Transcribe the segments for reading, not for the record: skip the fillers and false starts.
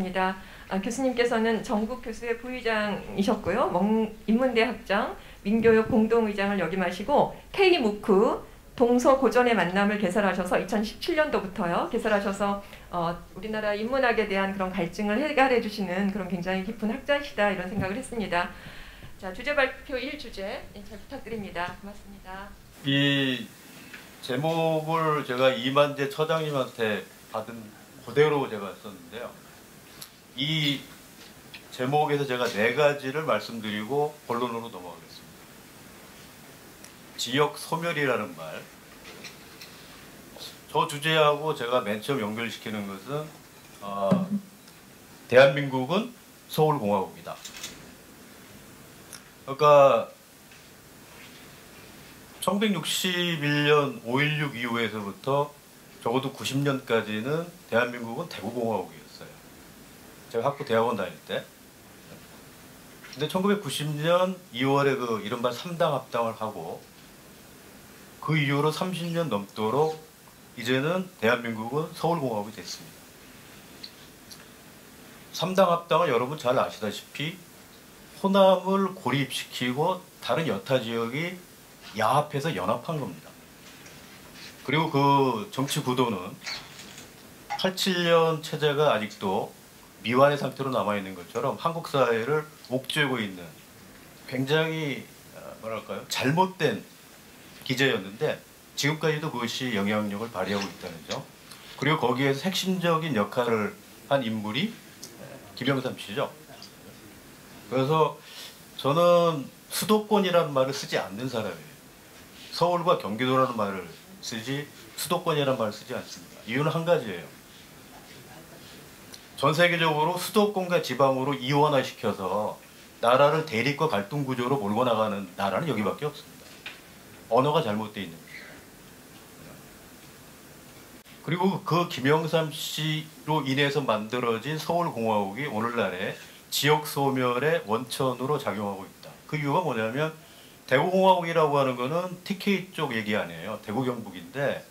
반갑습니다. 교수님께서는 전국 교수회 부의장이셨고요. 인문대 학장, 민교육 공동의장을 역임하시고 K-MOOC 동서고전의 만남을 개설하셔서 2017년도부터요. 개설하셔서 우리나라 인문학에 대한 그런 갈증을 해결해 주시는 그런 굉장히 깊은 학자시다 이런 생각을 했습니다. 자, 주제 발표 1주제 잘 부탁드립니다. 고맙습니다. 이 제목을 제가 이만재 처장님한테 받은 그대로 제가 썼는데요. 이 제목에서 제가 4가지를 말씀드리고 본론으로 넘어가겠습니다. 지역 소멸이라는 말. 저 주제하고 제가 맨 처음 연결시키는 것은 대한민국은 서울공화국이다. 그러니까 1961년 5.16 이후에서부터 적어도 90년까지는 대한민국은 대구공화국이었어요. 제가 학부 대학원 다닐 때. 근데 1990년 2월에 그 이른바 3당 합당을 하고 그 이후로 30년 넘도록 이제는 대한민국은 서울공화국이 됐습니다. 3당 합당을 여러분 잘 아시다시피 호남을 고립시키고 다른 여타 지역이 야합해서 연합한 겁니다. 그리고 그 정치 구도는 87년 체제가 아직도 미완의 상태로 남아있는 것처럼 한국 사회를 옥죄고 있는 굉장히 뭐랄까요? 잘못된 기제였는데 지금까지도 그것이 영향력을 발휘하고 있다는 점. 그리고 거기에서 핵심적인 역할을 한 인물이 김영삼 씨죠. 그래서 저는 수도권이라는 말을 쓰지 않는 사람이에요. 서울과 경기도라는 말을 쓰지 수도권이라는 말을 쓰지 않습니다. 이유는 한 가지예요. 전 세계적으로 수도권과 지방으로 이원화시켜서 나라를 대립과 갈등 구조로 몰고 나가는 나라는 여기밖에 없습니다. 언어가 잘못되어 있는 거예요. 그리고 그 김영삼 씨로 인해서 만들어진 서울공화국이 오늘날의 지역 소멸의 원천으로 작용하고 있다. 그 이유가 뭐냐면 대구공화국이라고 하는 거는 TK 쪽 얘기 아니에요. 대구 경북인데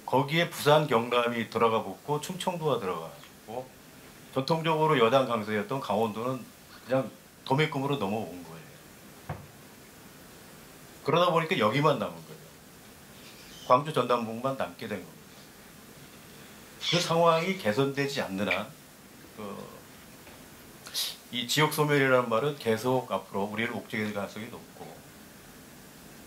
거기에 부산 경남이 들어가 붙고 충청도가 들어가고 전통적으로 여당 강세였던 강원도는 그냥 도매금으로 넘어온 거예요. 그러다 보니까 여기만 남은 거예요. 광주 전남북만 남게 된 겁니다. 그 상황이 개선되지 않는 한 이 지역 소멸이라는 말은 계속 앞으로 우리를 옥죄게 될 가능성이 높고,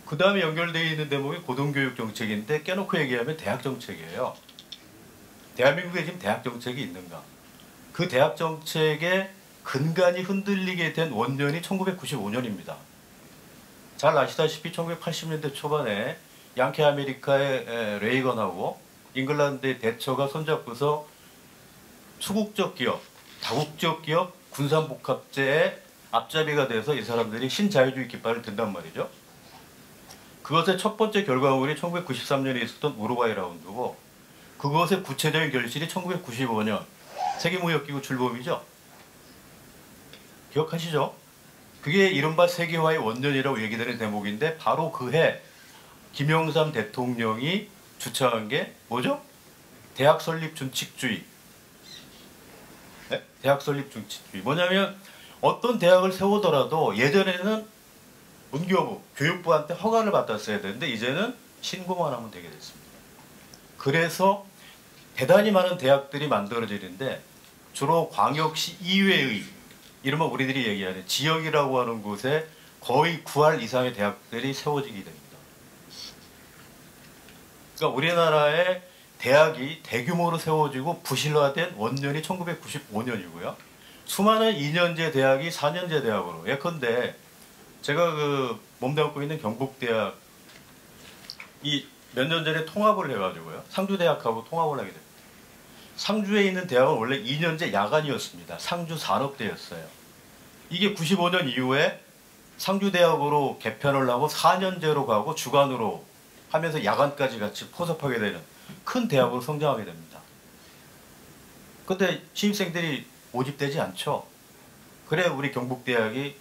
그 다음에 연결되어 있는 대목이 고등교육 정책인데 깨놓고 얘기하면 대학 정책이에요. 대한민국에 지금 대학 정책이 있는가? 그 대학 정책의 근간이 흔들리게 된 원년이 1995년입니다. 잘 아시다시피 1980년대 초반에 양케 아메리카의 레이건하고 잉글랜드의 대처가 손잡고서 수국적 기업, 다국적 기업, 군산복합제의 앞잡이가 돼서 이 사람들이 신자유주의 깃발을 든단 말이죠. 그것의 첫 번째 결과물이 1993년에 있었던 우루과이 라운드고, 그것의 구체적인 결실이 1995년 세계무역기구 출범이죠. 기억하시죠? 그게 이른바 세계화의 원년이라고 얘기되는 대목인데, 바로 그해 김영삼 대통령이 주창한 게 뭐죠? 대학 설립 준칙주의. 네? 대학 설립 준칙주의. 뭐냐면 어떤 대학을 세우더라도 예전에는 문교부, 교육부한테 허가를 받았어야 되는데 이제는 신고만 하면 되게 됐습니다. 그래서 대단히 많은 대학들이 만들어지는데 주로 광역시 이외의, 이른바 우리들이 얘기하는 지역이라고 하는 곳에 거의 9할 이상의 대학들이 세워지게 됩니다. 그러니까 우리나라의 대학이 대규모로 세워지고 부실화된 원년이 1995년이고요. 수많은 2년제 대학이 4년제 대학으로, 예컨대 제가 그 몸담고 있는 경북대학 이 몇 년 전에 통합을 해가지고요. 상주대학하고 통합을 하게 됩니다. 상주에 있는 대학은 원래 2년제 야간이었습니다. 상주산업대였어요. 이게 95년 이후에 상주대학으로 개편을 하고 4년제로 가고 주간으로 하면서 야간까지 같이 포섭하게 되는 큰 대학으로 성장하게 됩니다. 그런데 신입생들이 모집되지 않죠. 그래 우리 경북대학이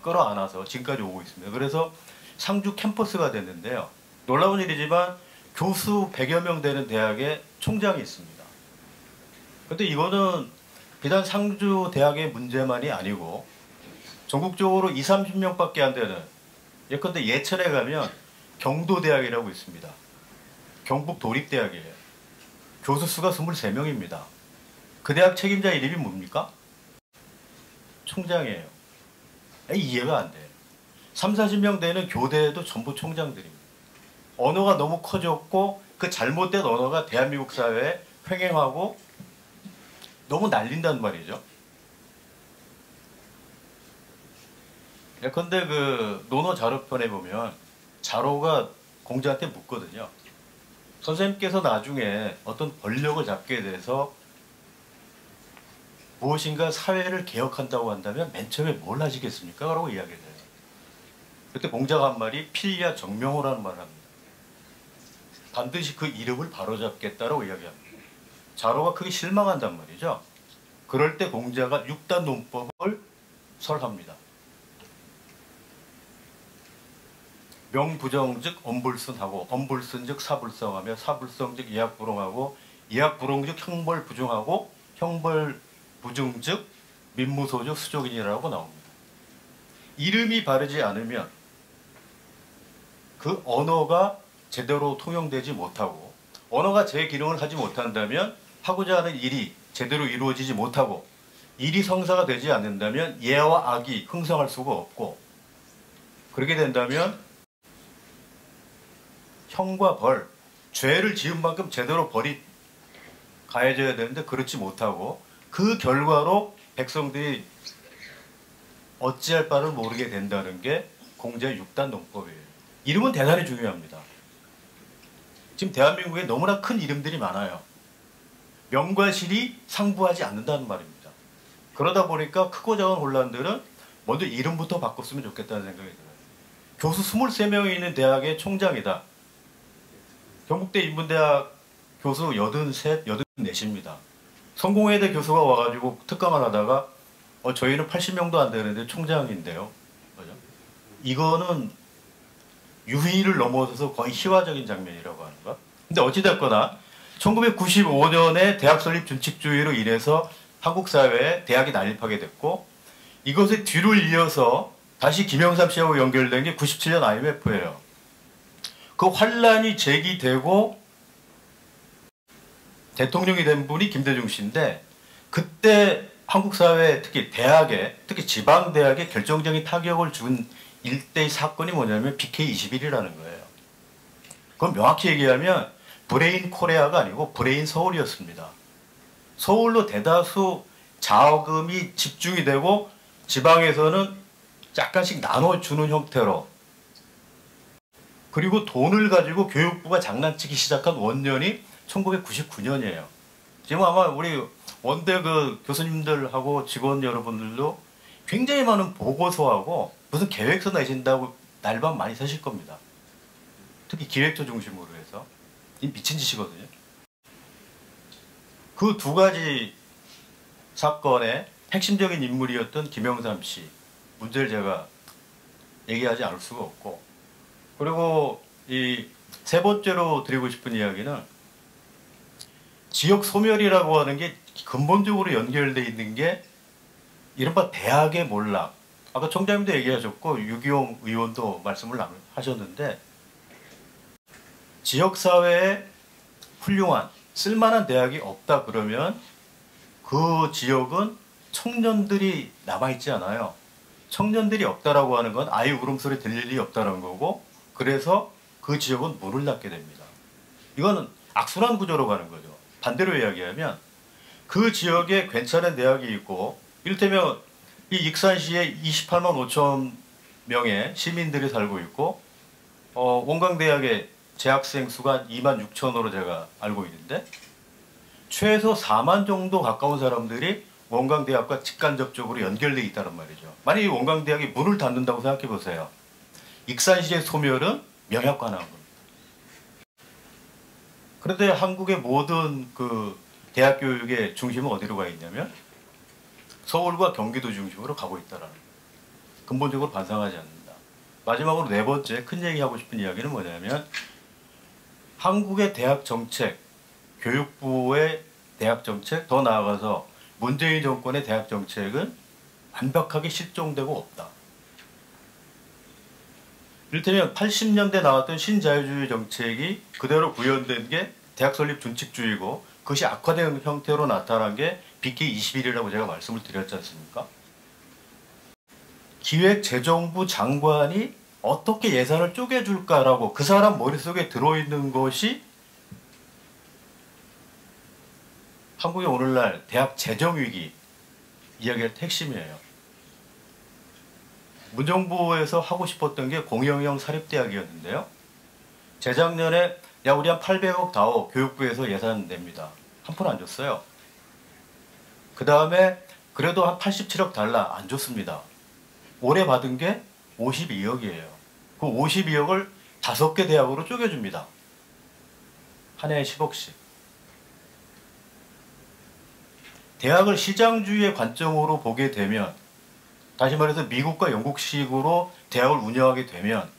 끌어안아서 지금까지 오고 있습니다. 그래서 상주 캠퍼스가 됐는데요. 놀라운 일이지만 교수 100여 명 되는 대학에 총장이 있습니다. 근데 이거는 비단 상주 대학의 문제만이 아니고 전국적으로 2, 30명밖에 안 되는, 예컨대 예천에 가면 경도대학이라고 있습니다. 경북 도립대학이에요. 교수 수가 23명입니다. 그 대학 책임자 이름이 뭡니까? 총장이에요. 이해가 안 돼요. 3, 40명 되는 교대에도 전부 총장들입니다. 언어가 너무 커졌고 그 잘못된 언어가 대한민국 사회에 횡행하고 너무 날린단 말이죠. 예컨대 그 논어 자료편에 보면 자로가 공자한테 묻거든요. 선생님께서 나중에 어떤 권력을 잡게 돼서 무엇인가 사회를 개혁한다고 한다면 맨 처음에 뭘 하시겠습니까? 라고 이야기를 해요. 그때 공자가 한 말이 필야 정명호라는 말을 합니다. 반드시 그 이름을 바로잡겠다라고 이야기합니다. 자로가 크게 실망한단 말이죠. 그럴 때 공자가 6단 논법을 설합니다. 명부정즉 엄불순하고, 엄불순즉 사불성하며, 사불성즉 이학불응하고, 이학불응즉 형벌부중하고, 형벌부중즉 민무소즉 수족인이라고 나옵니다. 이름이 바르지 않으면 그 언어가 제대로 통용되지 못하고, 언어가 제 기능을 하지 못한다면 하고자 하는 일이 제대로 이루어지지 못하고, 일이 성사가 되지 않는다면 예와 악이 흥성할 수가 없고, 그렇게 된다면 형과 벌, 죄를 지은 만큼 제대로 벌이 가해져야 되는데 그렇지 못하고, 그 결과로 백성들이 어찌할 바를 모르게 된다는 게 공자의 6단 논법이에요. 이름은 대단히 중요합니다. 지금 대한민국에 너무나 큰 이름들이 많아요. 명과 실이 상부하지 않는다는 말입니다. 그러다 보니까 크고 작은 혼란들은 먼저 이름부터 바꿨으면 좋겠다는 생각이 들어요. 교수 23명이 있는 대학의 총장이다. 경북대 인문대학 교수 83, 84입니다. 성공회대 교수가 와가지고 특강을 하다가 저희는 80명도 안 되는데 총장인데요. 그죠? 이거는 유희를 넘어서서 거의 희화적인 장면이라고 하는 것. 근데 어찌됐거나 1995년에 대학 설립 준칙주의로 인해서 한국 사회에 대학이 난립하게 됐고, 이것의 뒤를 이어서 다시 김영삼 씨하고 연결된 게 97년 IMF예요. 그 환란이 제기되고 대통령이 된 분이 김대중 씨인데, 그때 한국 사회, 특히 대학에, 특히 지방대학에 결정적인 타격을 준 일대의 사건이 뭐냐면 BK21이라는 거예요. 그건 명확히 얘기하면 브레인 코리아가 아니고 브레인 서울이었습니다. 서울로 대다수 자금이 집중이 되고 지방에서는 약간씩 나눠주는 형태로, 그리고 돈을 가지고 교육부가 장난치기 시작한 원년이 1999년이에요. 지금 아마 우리 원대 그 교수님들하고 직원 여러분들도 굉장히 많은 보고서하고 무슨 계획서 내신다고 날밤 많이 쓰실 겁니다. 특히 기획처 중심으로 해서. 이 미친 짓이거든요. 그 두 가지 사건의 핵심적인 인물이었던 김영삼 씨 문제를 제가 얘기하지 않을 수가 없고, 그리고 이 세 번째로 드리고 싶은 이야기는 지역 소멸이라고 하는 게 근본적으로 연결되어 있는 게 이른바 대학의 몰락. 아까 총장님도 얘기하셨고 유기용 의원도 말씀을 하셨는데, 지역사회에 훌륭한 쓸만한 대학이 없다 그러면 그 지역은 청년들이 남아있지 않아요. 청년들이 없다라고 하는 건 아이 울음소리 들릴 일이 없다는 거고, 그래서 그 지역은 문을 닫게 됩니다. 이거는 악순환 구조로 가는 거죠. 반대로 이야기하면 그 지역에 괜찮은 대학이 있고, 이를테면 이 익산시에 28만 5천 명의 시민들이 살고 있고, 원광대학의 재학생 수가 2만 6천으로 제가 알고 있는데, 최소 4만 정도 가까운 사람들이 원광대학과 직간접적으로 연결되어 있다는 말이죠. 만약에 원광대학이 문을 닫는다고 생각해 보세요. 익산시의 소멸은 명약관화한 겁니다. 그런데 한국의 모든 그 대학 교육의 중심은 어디로 가 있냐면 서울과 경기도 중심으로 가고 있다라는 거예요. 근본적으로 반성하지 않는다. 마지막으로 네 번째 큰 얘기하고 싶은 이야기는 뭐냐면, 한국의 대학 정책, 교육부의 대학 정책, 더 나아가서 문재인 정권의 대학 정책은 완벽하게 실종되고 없다. 이를테면 80년대 나왔던 신자유주의 정책이 그대로 구현된 게 대학 설립 준칙주의고 그것이 악화된 형태로 나타난 게 BK 21이라고 제가 말씀을 드렸지 않습니까? 기획재정부 장관이 어떻게 예산을 쪼개줄까라고 그 사람 머릿속에 들어있는 것이 한국의 오늘날 대학 재정위기 이야기의 핵심이에요. 문정부에서 하고 싶었던 게 공영형 사립대학이었는데요. 재작년에 야 우리 한 800억 다오 교육부에서 예산 냅니다. 한 푼 안 줬어요. 그 다음에 그래도 한 87억 달라 안 줬습니다. 올해 받은 게 52억이에요. 그 52억을 5개 대학으로 쪼개줍니다. 한 해에 10억씩. 대학을 시장주의의 관점으로 보게 되면 다시 말해서 미국과 영국식으로 대학을 운영하게 되면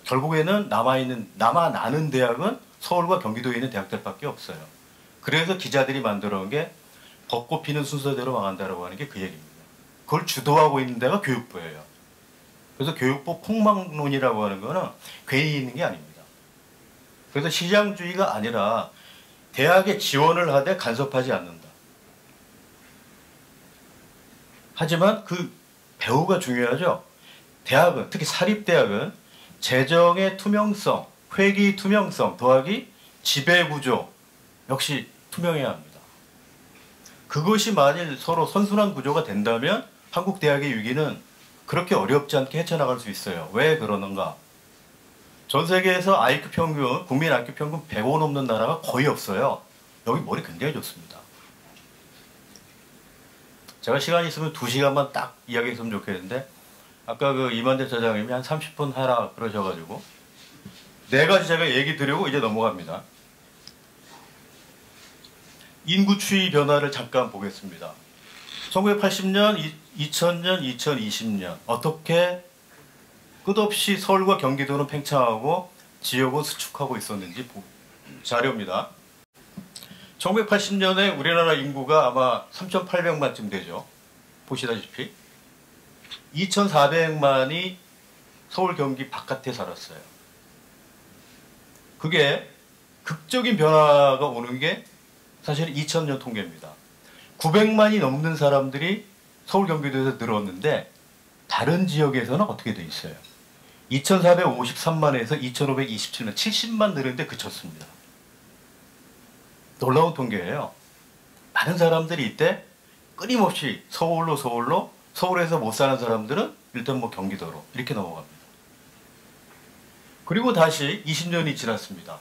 결국에는 남아나는 대학은 서울과 경기도에 있는 대학들밖에 없어요. 그래서 기자들이 만들어 온 게 벚꽃 피는 순서대로 망한다라고 하는 게 그 얘기입니다. 그걸 주도하고 있는 데가 교육부예요. 그래서 교육부 폭망론이라고 하는 거는 괜히 있는 게 아닙니다. 그래서 시장주의가 아니라 대학에 지원을 하되 간섭하지 않는다. 하지만 그 배후가 중요하죠. 대학은, 특히 사립대학은 재정의 투명성, 회계 투명성 더하기 지배구조 역시 투명해야 합니다. 그것이 만일 서로 선순환 구조가 된다면 한국 대학의 위기는 그렇게 어렵지 않게 헤쳐나갈 수 있어요. 왜 그러는가? 전 세계에서 IQ 평균, 국민 IQ 평균 105 넘는 나라가 거의 없어요. 여기 머리 굉장히 좋습니다. 제가 시간이 있으면 2시간만 딱 이야기했으면 좋겠는데 아까 그 이만재 차장님이 한 30분 하라 그러셔가지고 4가지 제가 얘기 드리고 이제 넘어갑니다. 인구 추이 변화를 잠깐 보겠습니다. 1980년, 2000년, 2020년 어떻게 끝없이 서울과 경기도는 팽창하고 지역은 수축하고 있었는지 자료입니다. 1980년에 우리나라 인구가 아마 3,800만쯤 되죠. 보시다시피 2,400만이 서울 경기 바깥에 살았어요. 그게 극적인 변화가 오는 게 사실 2000년 통계입니다. 900만이 넘는 사람들이 서울 경기도에서 늘었는데 다른 지역에서는 어떻게 돼 있어요? 2,453만에서 2,527만, 70만 늘었는데 그쳤습니다. 놀라운 통계예요. 많은 사람들이 이때 끊임없이 서울로 서울에서 못 사는 사람들은 일단 뭐 경기도로 이렇게 넘어갑니다. 그리고 다시 20년이 지났습니다.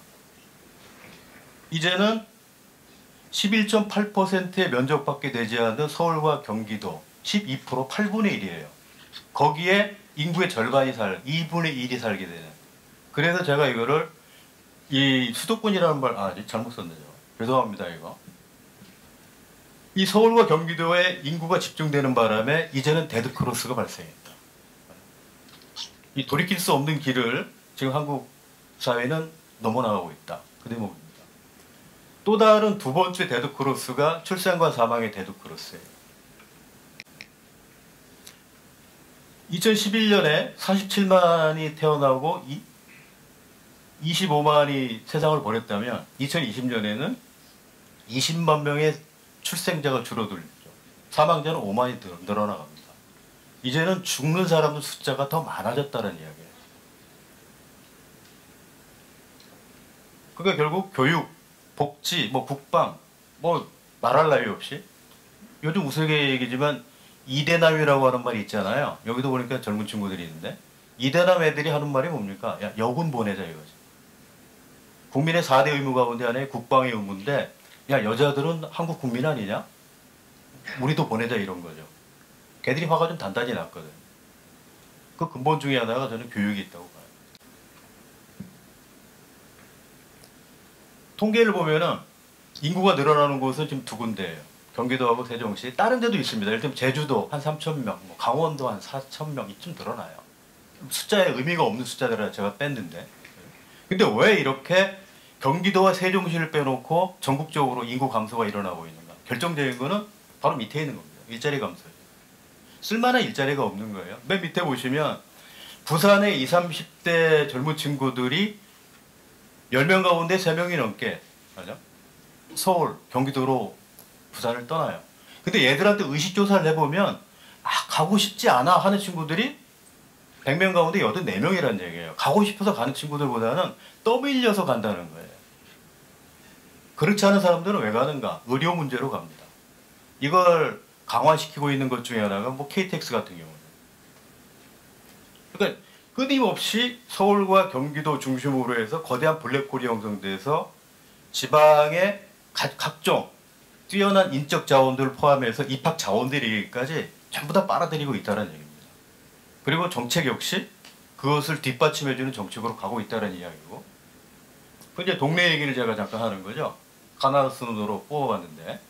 이제는 11.8%의 면적밖에 되지 않는 서울과 경기도 12% 8분의 1이에요. 거기에 인구의 절반이 2분의 1이 살게 되는. 그래서 제가 이거를 이 수도권이라는 말, 잘못 썼네요. 죄송합니다, 이거. 이 서울과 경기도에 인구가 집중되는 바람에 이제는 데드크로스가 발생했다. 이 돌이킬 수 없는 길을 지금 한국 사회는 넘어나가고 있다. 그 대목입니다. 또 다른 두 번째 데드크로스가 출생과 사망의 데드크로스예요. 2011년에 47만이 태어나고 25만이 세상을 보냈다면 2020년에는 20만 명의 출생자가 줄어들죠. 사망자는 5만이 늘어나갑니다. 이제는 죽는 사람들 숫자가 더 많아졌다는 이야기예요. 그러니까 결국 교육, 복지, 국방, 말할 나위 없이 요즘 우스갯얘기지만 이대남이라고 하는 말이 있잖아요. 여기도 보니까 젊은 친구들이 있는데 이대남 애들이 하는 말이 뭡니까? 야, 여군 보내자 이거지. 국민의 4대 의무 가운데 하나의 국방의 의무인데 야 여자들은 한국 국민 아니냐? 우리도 보내자 이런 거죠. 걔들이 화가 좀 단단히 났거든. 그 근본 중에 하나가 저는 교육이 있다고 봐요. 통계를 보면은 인구가 늘어나는 곳은 지금 2군데예요. 경기도하고 세종시. 다른 데도 있습니다. 예를 들면 제주도 한 3,000명, 강원도 한 4,000명 이쯤 늘어나요. 숫자에 의미가 없는 숫자들을 제가 뺐는데. 근데 왜 이렇게 경기도와 세종시를 빼놓고 전국적으로 인구 감소가 일어나고 있는가? 결정적인 거는 바로 밑에 있는 겁니다. 일자리 감소죠. 쓸만한 일자리가 없는 거예요. 맨 밑에 보시면 부산의 20, 30대 젊은 친구들이 10명 가운데 3명이 넘게 맞아? 서울, 경기도로 부산을 떠나요. 근데 얘들한테 의식조사를 해보면 가고 싶지 않아 하는 친구들이 100명 가운데 84명이라는 얘기예요. 가고 싶어서 가는 친구들보다는 떠밀려서 간다는 거예요. 그렇지 않은 사람들은 왜 가는가? 의료 문제로 갑니다. 이걸 강화시키고 있는 것 중에 하나가 뭐 KTX 같은 경우는. 그러니까 끊임없이 서울과 경기도 중심으로 해서 거대한 블랙홀이 형성돼서 지방의 각종 뛰어난 인적 자원들을 포함해서 입학 자원들이기까지 전부 다 빨아들이고 있다는 얘기입니다. 그리고 정책 역시 그것을 뒷받침해주는 정책으로 가고 있다는 이야기고. 그 이제 동네 얘기를 제가 잠깐 하는 거죠. 가나다 순으로 뽑아봤는데.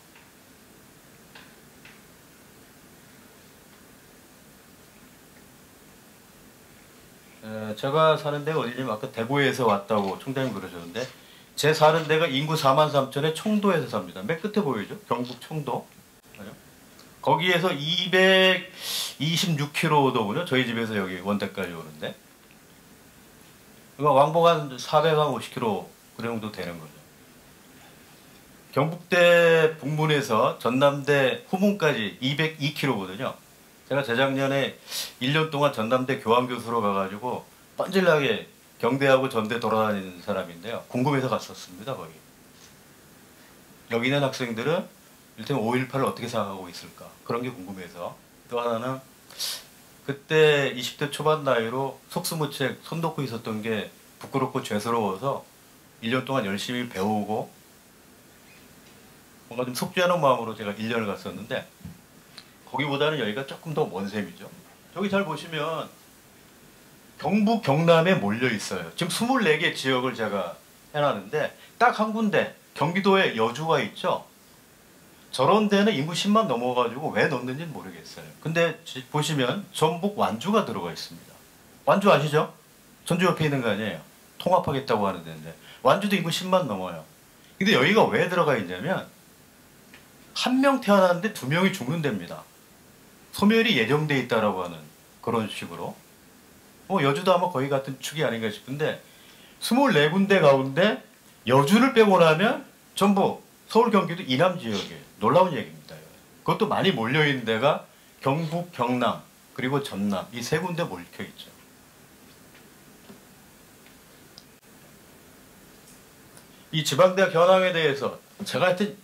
제가 사는 데가 어디냐면 아까 대구에서 왔다고 총장님 그러셨는데 제 사는 데가 인구 43,000에 청도에서 삽니다. 맨 끝에 보이죠? 경북 청도. 거기에서 226km더군요. 저희 집에서 여기 원대까지 오는데. 그러니까 왕복 한 450km 그 정도 되는 거죠. 경북대 북문에서 전남대 후문까지 202km거든요. 제가 재작년에 1년 동안 전남대 교환교수로 가가지고 뻔질나게 경대하고 전대 돌아다니는 사람인데요. 궁금해서 갔었습니다. 거기. 여기 있는 학생들은 일단 5.18을 어떻게 생각하고 있을까? 그런 게 궁금해서. 또 하나는 그때 20대 초반 나이로 속수무책 손 놓고 있었던 게 부끄럽고 죄스러워서 1년 동안 열심히 배우고 뭔가 좀 속죄하는 마음으로 제가 1년을 갔었는데 거기보다는 여기가 조금 더 먼 셈이죠. 저기 잘 보시면 경북, 경남에 몰려 있어요. 지금 24개 지역을 제가 해놨는데 딱 한 군데 경기도에 여주가 있죠. 저런 데는 인구 10만 넘어가지고 왜 넣는지는 모르겠어요. 근데 보시면 전북 완주가 들어가 있습니다. 완주 아시죠? 전주 옆에 있는 거 아니에요. 통합하겠다고 하는 데인데 완주도 인구 10만 넘어요. 근데 여기가 왜 들어가 있냐면 한 명 태어났는데 2명이 죽는 데입니다. 소멸이 예정돼 있다라고 하는 그런 식으로. 여주도 아마 거의 같은 축이 아닌가 싶은데 24군데 가운데 여주를 빼고 나면 전부 서울 경기도 이남 지역이에요. 놀라운 얘기입니다. 그것도 많이 몰려있는 데가 경북, 경남 그리고 전남 이 세 군데 몰려있죠. 이 지방대학 현황에 대해서 제가 하여튼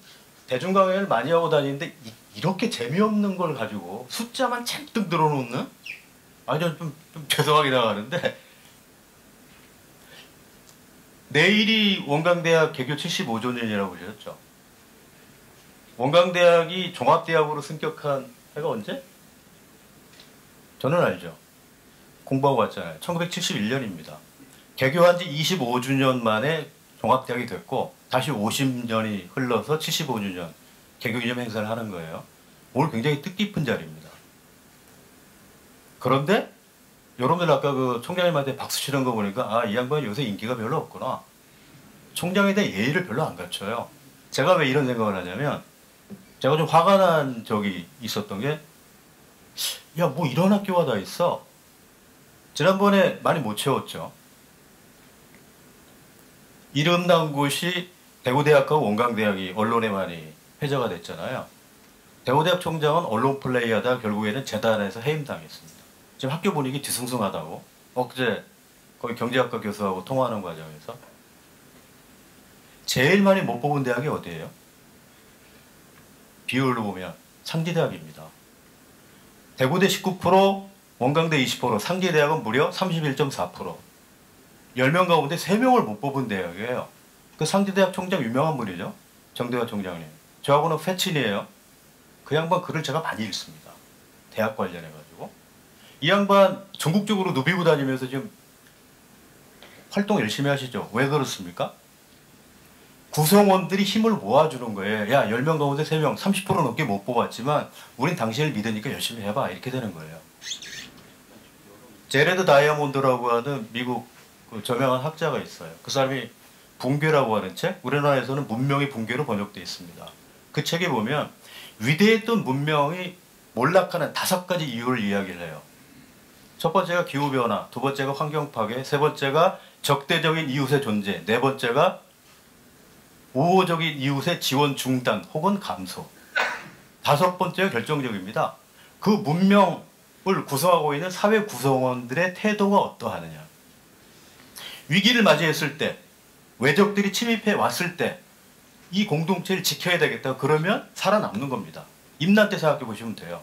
대중강연을 많이 하고 다니는데 이렇게 재미없는 걸 가지고 숫자만 잔뜩 들어놓는 좀 죄송하게 나가는데 내일이 원광대학 개교 75주년이라고 보셨죠? 원광대학이 종합대학으로 승격한 해가 언제? 저는 알죠. 공부하고 왔잖아요. 1971년입니다. 개교한 지 25주년 만에 종합대학이 됐고 다시 50년이 흘러서 75주년 개교기념 행사를 하는 거예요. 오늘 굉장히 뜻깊은 자리입니다. 그런데 여러분들 아까 그 총장님한테 박수 치는 거 보니까 이 양반이 요새 인기가 별로 없구나. 총장에 대한 예의를 별로 안 갖춰요. 제가 왜 이런 생각을 하냐면 제가 좀 화가 난 적이 있었던 게 뭐 이런 학교가 다 있어. 지난번에 많이 못 채웠죠. 이름 난 곳이 대구대학과 원광대학이 언론에 많이 회자가 됐잖아요. 대구대학 총장은 언론 플레이하다 결국에는 재단에서 해임당했습니다. 지금 학교 분위기 뒤숭숭하다고 엊그제 거기 경제학과 교수하고 통화하는 과정에서 제일 많이 못 뽑은 대학이 어디예요? 비율로 보면 상지대학입니다. 대구대 19%, 원광대 20%, 상지대학은 무려 31.4%. 10명 가운데 3명을 못 뽑은 대학이에요. 그 상지대학 총장 유명한 분이죠. 정대화 총장님. 저하고는 패친이에요. 그 양반 글을 제가 많이 읽습니다. 대학 관련해가지고. 이 양반 전국적으로 누비고 다니면서 지금 활동 열심히 하시죠. 왜 그렇습니까? 구성원들이 힘을 모아주는 거예요. 야, 10명 가운데 3명, 30% 넘게 못 뽑았지만 우린 당신을 믿으니까 열심히 해봐. 이렇게 되는 거예요. 제레드 다이아몬드라고 하는 미국 그 저명한 학자가 있어요. 그 사람이 붕괴라고 하는 책, 우리나라에서는 문명의 붕괴로 번역되어 있습니다. 그 책에 보면 위대했던 문명이 몰락하는 5가지 이유를 이야기를 해요. 첫 번째가 기후변화, 두 번째가 환경파괴, 세 번째가 적대적인 이웃의 존재, 네 번째가 우호적인 이웃의 지원 중단 혹은 감소, 다섯 번째가 결정적입니다. 그 문명을 구성하고 있는 사회 구성원들의 태도가 어떠하느냐. 위기를 맞이했을 때, 외적들이 침입해 왔을 때 이 공동체를 지켜야 되겠다. 그러면 살아남는 겁니다. 임난 때 생각해 보시면 돼요.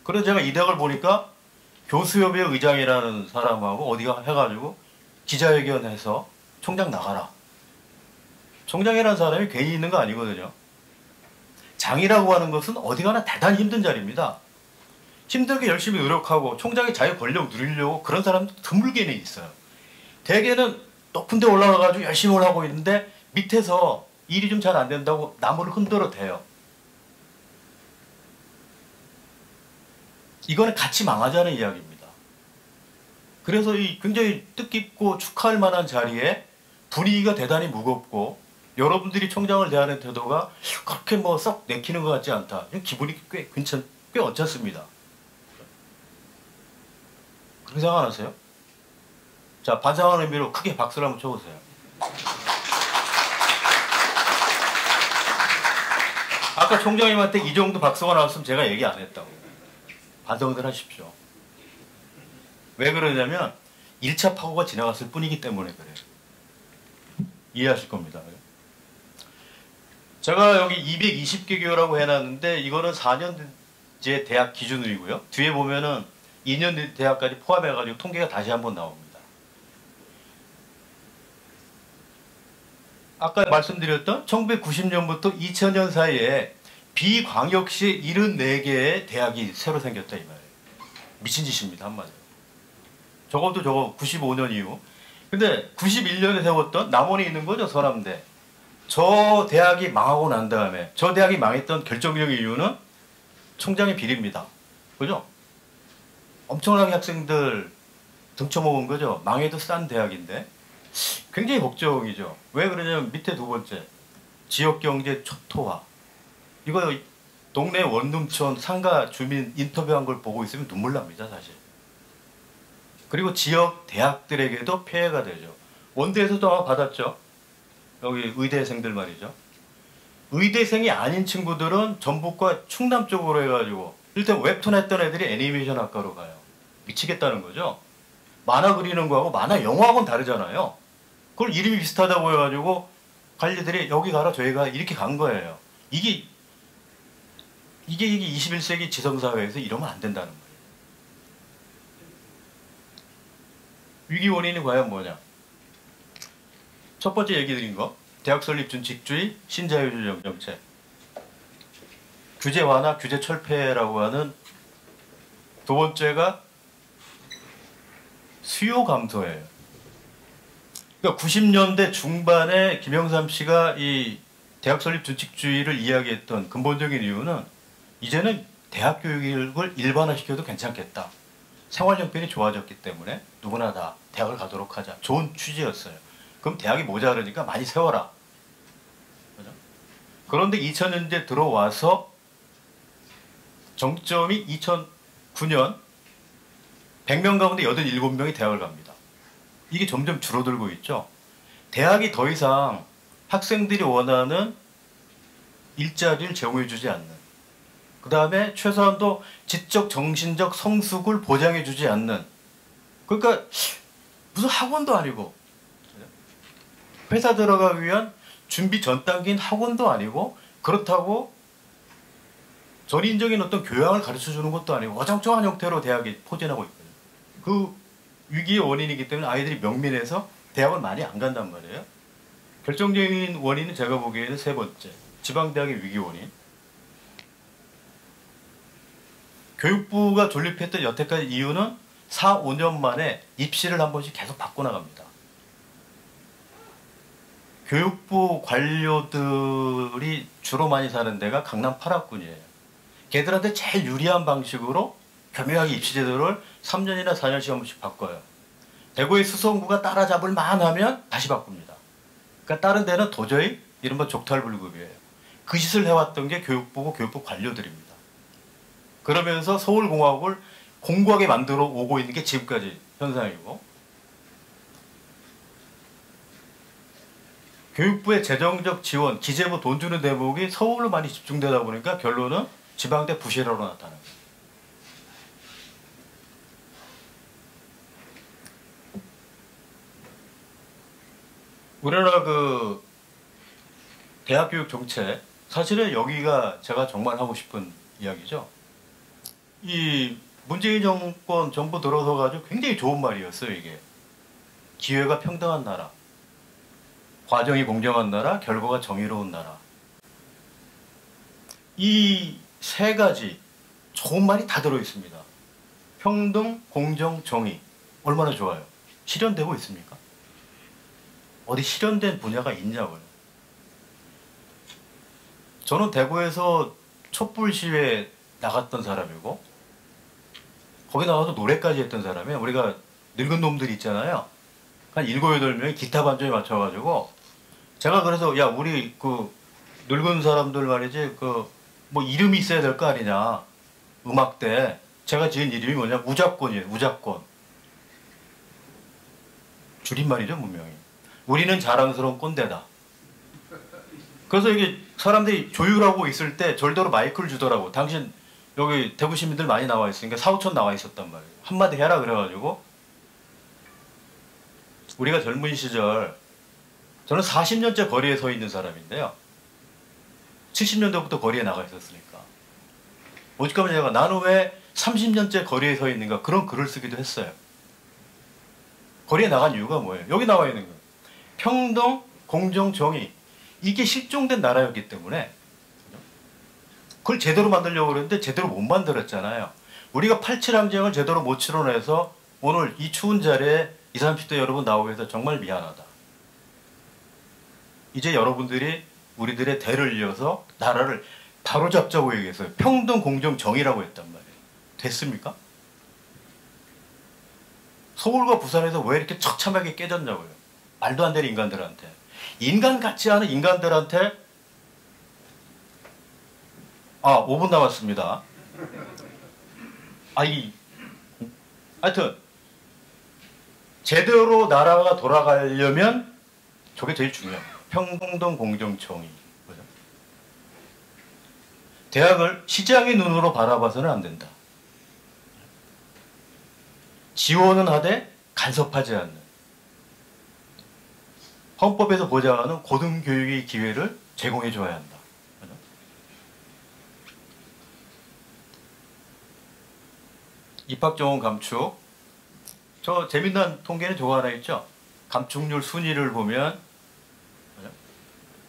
그래서 제가 이 대학을 보니까 교수협의 의장이라는 사람하고 어디가 해가지고 기자회견해서 총장 나가라. 총장이라는 사람이 괜히 있는 거 아니거든요. 장이라고 하는 것은 어디 가나 대단히 힘든 자리입니다. 힘들게 열심히 노력하고 총장이 자기 권력 누리려고 그런 사람도 드물게는 있어요. 대개는 높은 데 올라가가지고 열심히 하고 있는데 밑에서 일이 좀 잘 안 된다고 나무를 흔들어 대요. 이거는 같이 망하자는 이야기입니다. 그래서 이 굉장히 뜻깊고 축하할 만한 자리에 분위기가 대단히 무겁고 여러분들이 총장을 대하는 태도가 그렇게 뭐 썩 내키는 것 같지 않다. 기분이 꽤 언짢습니다. 그렇게 생각 안 하세요? 자, 반성하는 의미로 크게 박수를 한번 쳐보세요. 아까 총장님한테 이 정도 박수가 나왔으면 제가 얘기 안 했다고. 반성들 하십시오. 왜 그러냐면 1차 파고가 지나갔을 뿐이기 때문에 그래요. 이해하실 겁니다. 제가 여기 220개 교라고 해놨는데 이거는 4년제 대학 기준으로고요. 뒤에 보면은 2년 대학까지 포함해가지고 통계가 다시 한번 나옵니다. 아까 말씀드렸던 1990년부터 2000년 사이에 비광역시 74개의 대학이 새로 생겼다 이 말이에요. 미친 짓입니다 한마디로. 저것도 저거 95년 이후. 근데 91년에 세웠던 남원에 있는 거죠 서남대. 저 대학이 망하고 난 다음에 저 대학이 망했던 결정적인 이유는 총장의 비리입니다. 그죠? 엄청나게 학생들 등쳐먹은 거죠. 망해도 싼 대학인데. 굉장히 걱정이죠. 왜 그러냐면 밑에 두 번째 지역경제 초토화. 이거 동네 원룸촌 상가 주민 인터뷰한 걸 보고 있으면 눈물 납니다 사실. 그리고 지역 대학들에게도 폐해가 되죠. 원대에서도 아마 받았죠. 여기 의대생들 말이죠. 의대생이 아닌 친구들은 전북과 충남 쪽으로 해가지고 일단 웹툰 했던 애들이 애니메이션 학과로 가요. 미치겠다는 거죠. 만화 그리는 거하고 만화 영화하고는 다르잖아요. 그걸 이름이 비슷하다고 해가지고 관리들이 여기 가라 저기 가 이렇게 간 거예요. 이게 21세기 지성사회에서 이러면 안 된다는 거예요. 위기 원인이 과연 뭐냐? 첫 번째 얘기 드린 거 대학 설립 준칙주의 신자유주의 정책, 규제 완화 규제 철폐라고 하는 두 번째가 수요 감소예요. 그러니까 90년대 중반에 김영삼 씨가 이 대학 설립 준칙주의를 이야기했던 근본적인 이유는 이제는 대학 교육을 일반화시켜도 괜찮겠다. 생활 형편이 좋아졌기 때문에 누구나 다 대학을 가도록 하자. 좋은 취지였어요. 그럼 대학이 모자라니까 많이 세워라. 그죠? 그런데 2000년대 들어와서 정점이 2009년 100명 가운데 87명이 대학을 갑니다. 이게 점점 줄어들고 있죠. 대학이 더 이상 학생들이 원하는 일자리를 제공해주지 않는, 그 다음에 최소한도 지적 정신적 성숙을 보장해주지 않는, 그러니까 무슨 학원도 아니고 회사 들어가기 위한 준비 전 단계인 학원도 아니고 그렇다고 전인적인 어떤 교양을 가르쳐주는 것도 아니고 어정쩡한 형태로 대학이 포진하고 있거든요. 그 위기의 원인이기 때문에 아이들이 명민해서 대학을 많이 안 간단 말이에요. 결정적인 원인은 제가 보기에는 세 번째, 지방대학의 위기 원인. 교육부가 존립했던 여태까지 이유는 4, 5년 만에 입시를 한 번씩 계속 바꿔나갑니다. 교육부 관료들이 주로 많이 사는 데가 강남 8학군이에요. 걔들한테 제일 유리한 방식으로 교묘하게 입시제도를 3년이나 4년씩 한 번씩 바꿔요. 대구의 수성구가 따라잡을 만하면 다시 바꿉니다. 그러니까 다른 데는 도저히 이른바 족탈불급이에요. 그 짓을 해왔던 게 교육부고 교육부 관료들입니다. 그러면서 서울공화국을 공고하게 만들어 오고 있는 게 지금까지 현상이고, 교육부의 재정적 지원, 기재부 돈 주는 대목이 서울로 많이 집중되다 보니까 결론은 지방대 부실화로 나타납니다. 우리나라 그 대학교육 정책, 사실은 여기가 제가 정말 하고 싶은 이야기죠. 이 문재인 정권 정부 들어서 가지고 굉장히 좋은 말이었어요, 이게. 기회가 평등한 나라, 과정이 공정한 나라, 결과가 정의로운 나라. 이 세 가지 좋은 말이 다 들어있습니다. 평등, 공정, 정의. 얼마나 좋아요. 실현되고 있습니까? 어디 실현된 분야가 있냐고요. 저는 대구에서 촛불 시위에 나갔던 사람이고, 거기 나가서 노래까지 했던 사람이에요. 우리가 늙은 놈들 있잖아요. 한 7, 8명이 기타 반주에 맞춰가지고, 제가 그래서, 야, 우리 그 늙은 사람들 말이지, 뭐 이름이 있어야 될 거 아니냐. 음악대. 제가 지은 이름이 뭐냐. 우자권이에요. 우자권. 줄임말이죠, 분명히. 우리는 자랑스러운 꼰대다. 그래서 이게 사람들이 조율하고 있을 때 절대로 마이크를 주더라고. 당신 여기 대구 시민들 많이 나와 있으니까 4, 5천 나와 있었단 말이에요. 한마디 해라 그래가지고, 우리가 젊은 시절, 저는 40년째 거리에 서 있는 사람인데요. 70년대부터 거리에 나가 있었으니까. 오직하면 제가 나는 왜 30년째 거리에 서 있는가, 그런 글을 쓰기도 했어요. 거리에 나간 이유가 뭐예요? 여기 나와 있는 거예요. 평등, 공정, 정의. 이게 실종된 나라였기 때문에 그걸 제대로 만들려고 그랬는데 제대로 못 만들었잖아요. 우리가 87 항쟁을 제대로 못 치러내서 오늘 이 추운 자리에 20, 30대 여러분 나오게 해서 정말 미안하다. 이제 여러분들이 우리들의 대를 이어서 나라를 바로잡자고 얘기했어요. 평등, 공정, 정의라고 했단 말이에요. 됐습니까? 서울과 부산에서 왜 이렇게 처참하게 깨졌냐고요. 말도 안 되는 인간들한테. 인간 같지 않은 인간들한테. 5분 남았습니다. 하여튼 제대로 나라가 돌아가려면 저게 제일 중요해요. 평등, 공정, 정의. 그죠? 대학을 시장의 눈으로 바라봐서는 안 된다. 지원은 하되 간섭하지 않는, 헌법에서 보장하는 고등교육의 기회를 제공해 줘야 한다. 그죠? 입학정원 감축. 저 재밌는 통계는 저거 하나 있죠. 감축률 순위를 보면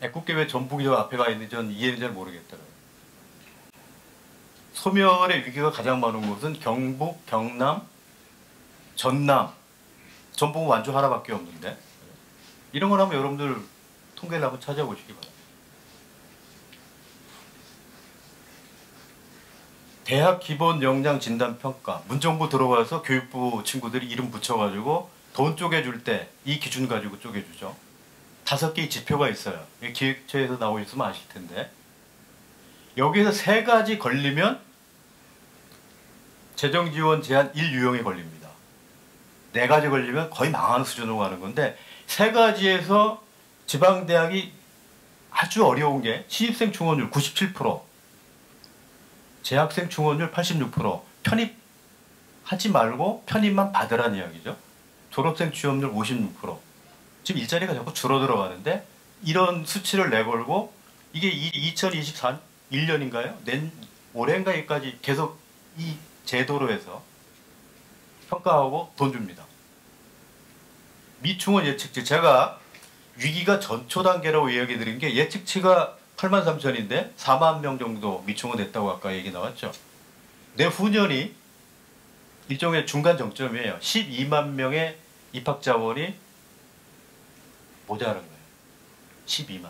애국계 왜 전북이 저 앞에 가 있는지 전 이해는 잘 모르겠더라고요. 소멸의 위기가 가장 많은 곳은 경북, 경남, 전남, 전북은 완주 하나밖에 없는데, 이런 걸 하면 여러분들 통계를 한번 찾아보시기 바랍니다. 대학 기본 역량 진단 평가, 문정부 들어와서 교육부 친구들이 이름 붙여가지고 돈 쪼개줄 때 이 기준 가지고 쪼개주죠. 5개의 지표가 있어요. 기획처에서 나오셨으면 아실 텐데, 여기에서 3가지 걸리면 재정지원 제한 1유형에 걸립니다. 4가지 걸리면 거의 망하는 수준으로 가는 건데, 3가지에서 지방대학이 아주 어려운 게 신입생 충원율 97%, 재학생 충원율 86%, 편입하지 말고 편입만 받으라는 이야기죠. 졸업생 취업률 56%. 지금 일자리가 자꾸 줄어들어 가는데, 이런 수치를 내걸고 이게 2024 1년인가요? 올해인가까지 계속 이 제도로 해서 평가하고 돈 줍니다. 미충원 예측치, 제가 위기가 전초 단계라고 이야기 드린 게 예측치가 83,000인데 4만 명 정도 미충원 됐다고 아까 얘기 나왔죠. 내후년이 일종의 중간 정점이에요. 12만 명의 입학 자원이 모자란 거예요. 12만.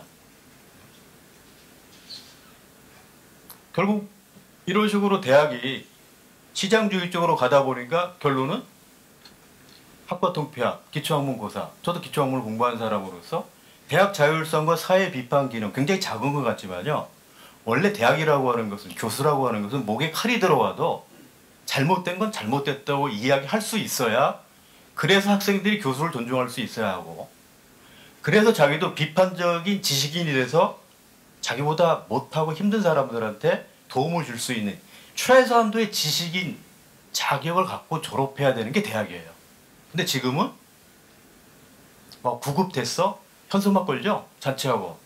결국 이런 식으로 대학이 시장주의 쪽으로 가다 보니까 결론은 학과 통폐합, 기초학문고사. 저도 기초학문을 공부한 사람으로서 대학 자율성과 사회 비판 기능 굉장히 작은 것 같지만요. 원래 대학이라고 하는 것은, 교수라고 하는 것은 목에 칼이 들어와도 잘못된 건 잘못됐다고 이야기할 수 있어야, 그래서 학생들이 교수를 존중할 수 있어야 하고, 그래서 자기도 비판적인 지식인이 돼서 자기보다 못하고 힘든 사람들한테 도움을 줄 수 있는 최소한도의 지식인 자격을 갖고 졸업해야 되는 게 대학이에요. 근데 지금은 막 구급 됐어? 현수막 걸죠? 자취하고.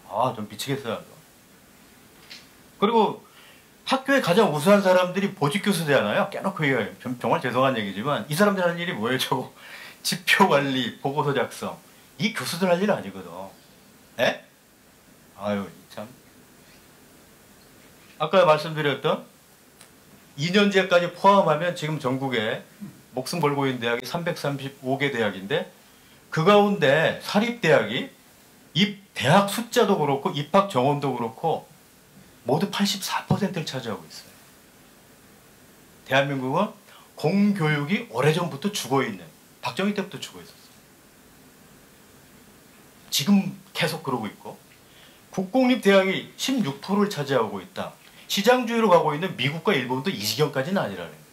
아, 좀 미치겠어요. 그리고 학교에 가장 우수한 사람들이 보직교수잖아요. 깨놓고 얘기해요. 정말 죄송한 얘기지만 이 사람들 하는 일이 뭐예요? 저거 지표 관리, 보고서 작성. 이 교수들 할 일 아니거든. 에? 아유, 참. 아까 말씀드렸던 2년제까지 포함하면 지금 전국에 목숨 걸고 있는 대학이 335개 대학인데, 그 가운데 사립대학이 대학 숫자도 그렇고 입학 정원도 그렇고 모두 84%를 차지하고 있어요. 대한민국은 공교육이 오래전부터 죽어있는, 박정희 때부터 죽어있었어요. 지금 계속 그러고 있고, 국공립대학이 16%를 차지하고 있다. 시장주의로 가고 있는 미국과 일본도 이 지경까지는 아니라는 거예요.